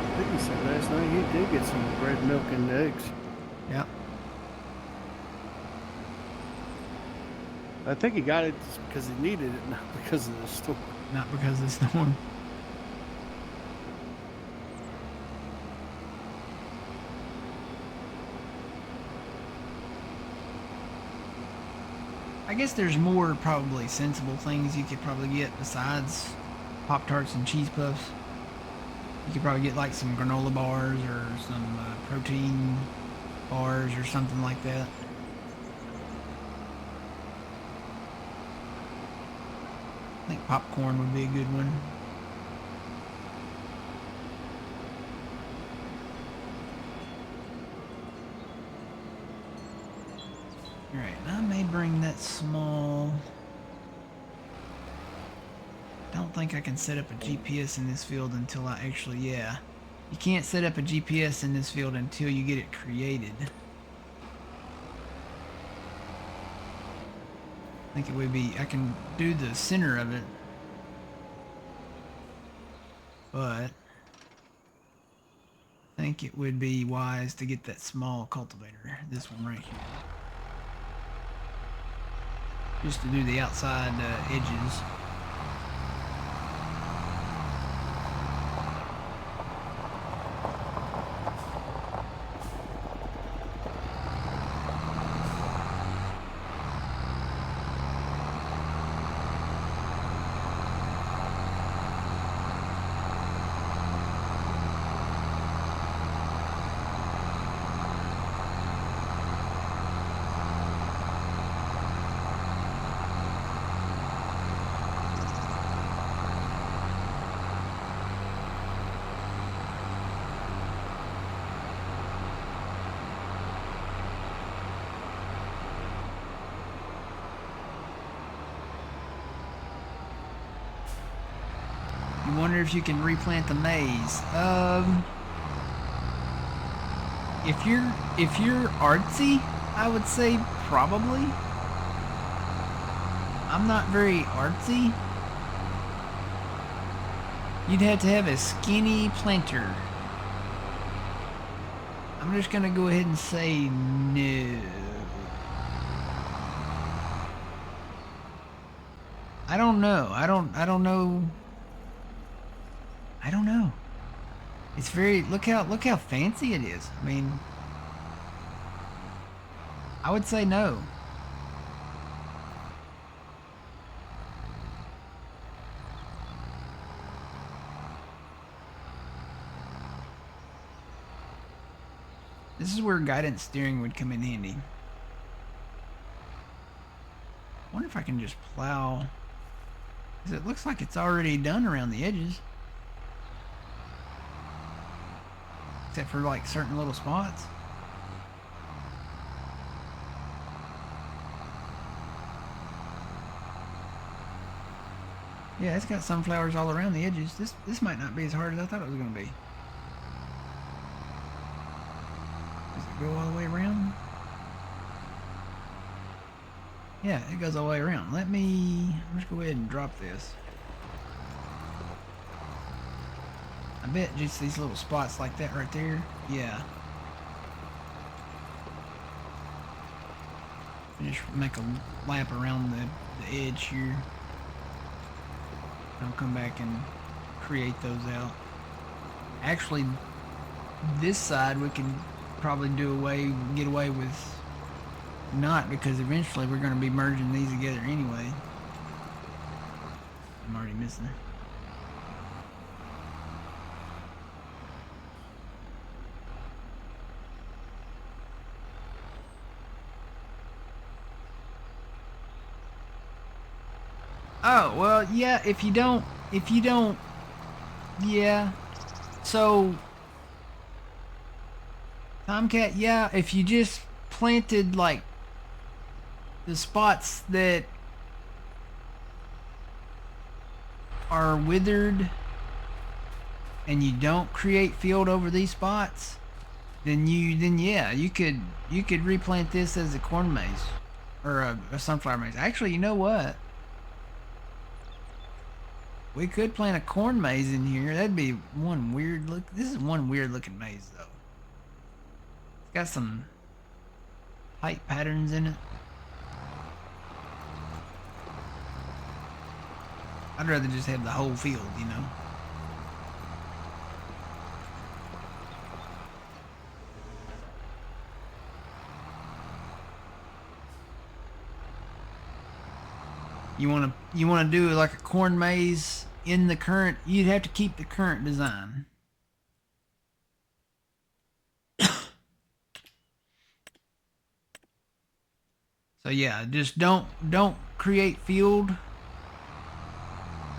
I think he said last night he did get some bread, milk, and eggs. Yep. I think he got it just because he needed it, not because of the storm. Not because of the storm. I guess there's more probably sensible things you could probably get besides Pop-Tarts and cheese puffs. You could probably get like some granola bars or some protein bars or something like that. I think popcorn would be a good one. Alright, I may bring that small... Don't think I can set up a GPS in this field until I actually, yeah. You can't set up a GPS in this field until you get it created. I think it would be, I can do the center of it. But I think it would be wise to get that small cultivator, this one right here. Just to do the outside edges. You wonder if you can replant the maize. If you're artsy, I would say probably. I'm not very artsy. You'd have to have a skinny planter. I'm just gonna go ahead and say no. I don't know. I don't know. I don't know. It's very, look how fancy it is. I mean, I would say no. This is where guidance steering would come in handy. I wonder if I can just plow, because it looks like it's already done around the edges. Except for like certain little spots. Yeah, it's got sunflowers all around the edges. This might not be as hard as I thought it was going to be. Does it go all the way around? Yeah, it goes all the way around. Let's go ahead and drop this. I bet just these little spots like that right there. Yeah. Just make a lap around the edge here. I'll come back and create those out. Actually, this side we can probably get away with not, because eventually we're going to be merging these together anyway. I'm already missing it. Oh, well, yeah, if you don't, yeah. So, Tomcat, yeah, if you just planted, like, the spots that are withered and you don't create field over these spots, then yeah, you could replant this as a corn maze or a sunflower maze. Actually, you know what? We could plant a corn maze in here. That'd be one weird look. This is one weird looking maze though. It's got some height patterns in it. I'd rather just have the whole field, you know. You want to do like a corn maze in the current, you'd have to keep the current design. So yeah, just don't create field.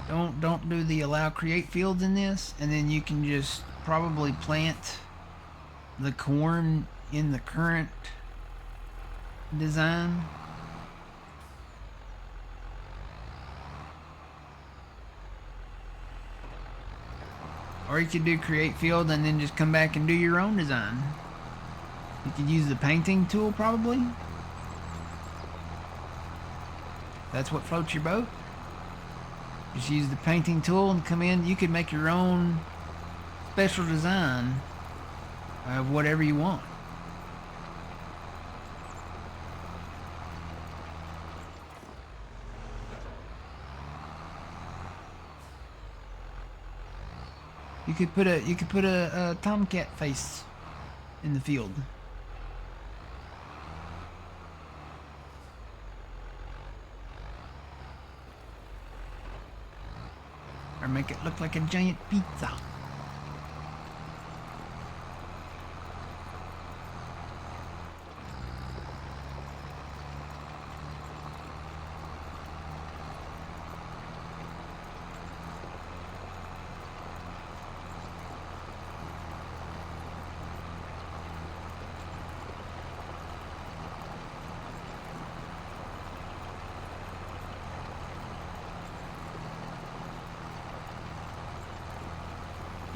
Don't do the allow create fields in this, and then you can just probably plant the corn in the current design. Or you could do create field and then just come back and do your own design. You could use the painting tool probably. That's what floats your boat. Just use the painting tool and come in. You could make your own special design of whatever you want. You could put a tomcat face in the field. Or make it look like a giant pizza.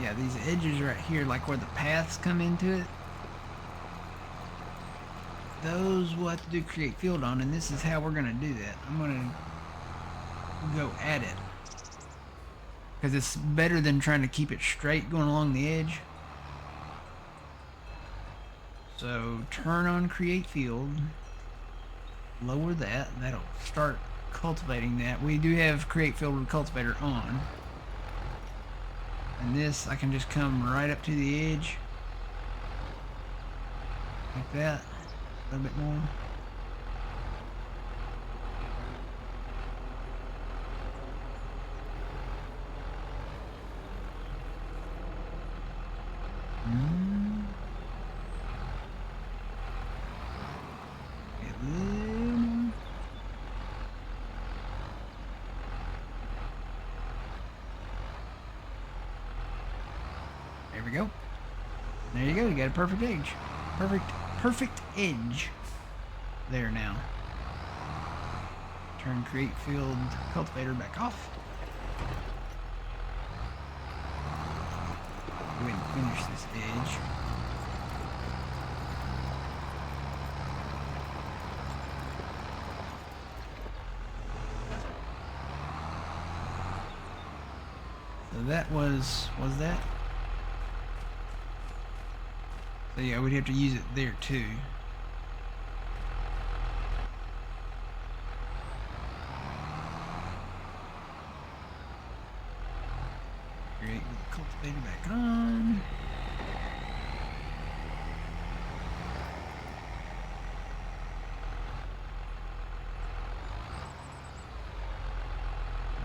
Yeah, these edges right here, like where the paths come into it, those we'll have to do create field on, and this is how we're gonna do that. I'm gonna go at it, because it's better than trying to keep it straight going along the edge. So turn on create field, lower that, and that'll start cultivating that. We do have create field with cultivator on. And this, I can just come right up to the edge. Like that. A little bit more. There we go. There you go. You got a perfect edge. Perfect edge. There now. Turn create field cultivator back off. Go ahead and finish this edge. So that was that? So yeah, we'd have to use it there too. Create with the cultivator back on.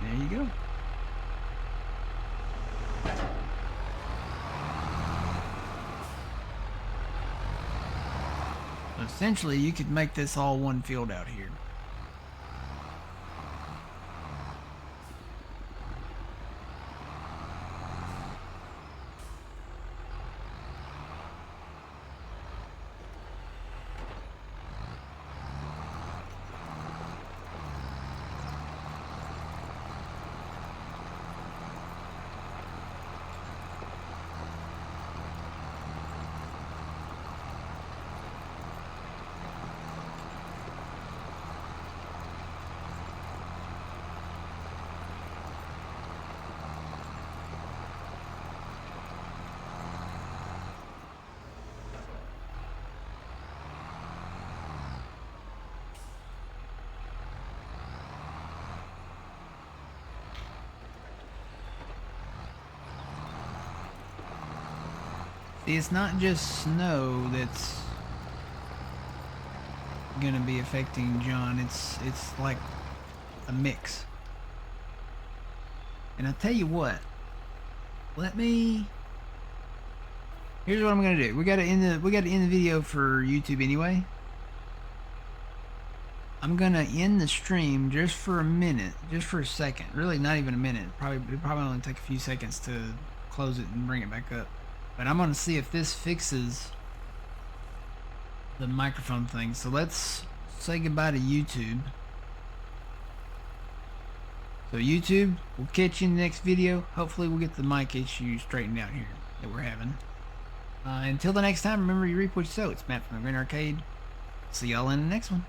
There you go. Essentially, you could make this all one field out here. See, it's not just snow that's gonna be affecting John. It's like a mix. And I'll tell you what. Here's what I'm gonna do. We gotta end the video for YouTube anyway. I'm gonna end the stream just for a minute, just for a second. Really, not even a minute. It'll probably only take a few seconds to close it and bring it back up. But I'm gonna see if this fixes the microphone thing. So let's say goodbye to YouTube. So YouTube, we'll catch you in the next video. Hopefully we'll get the mic issue straightened out here that we're having. Until the next time, remember you reap what you sow. It's Matt from the Green Arcade. See y'all in the next one.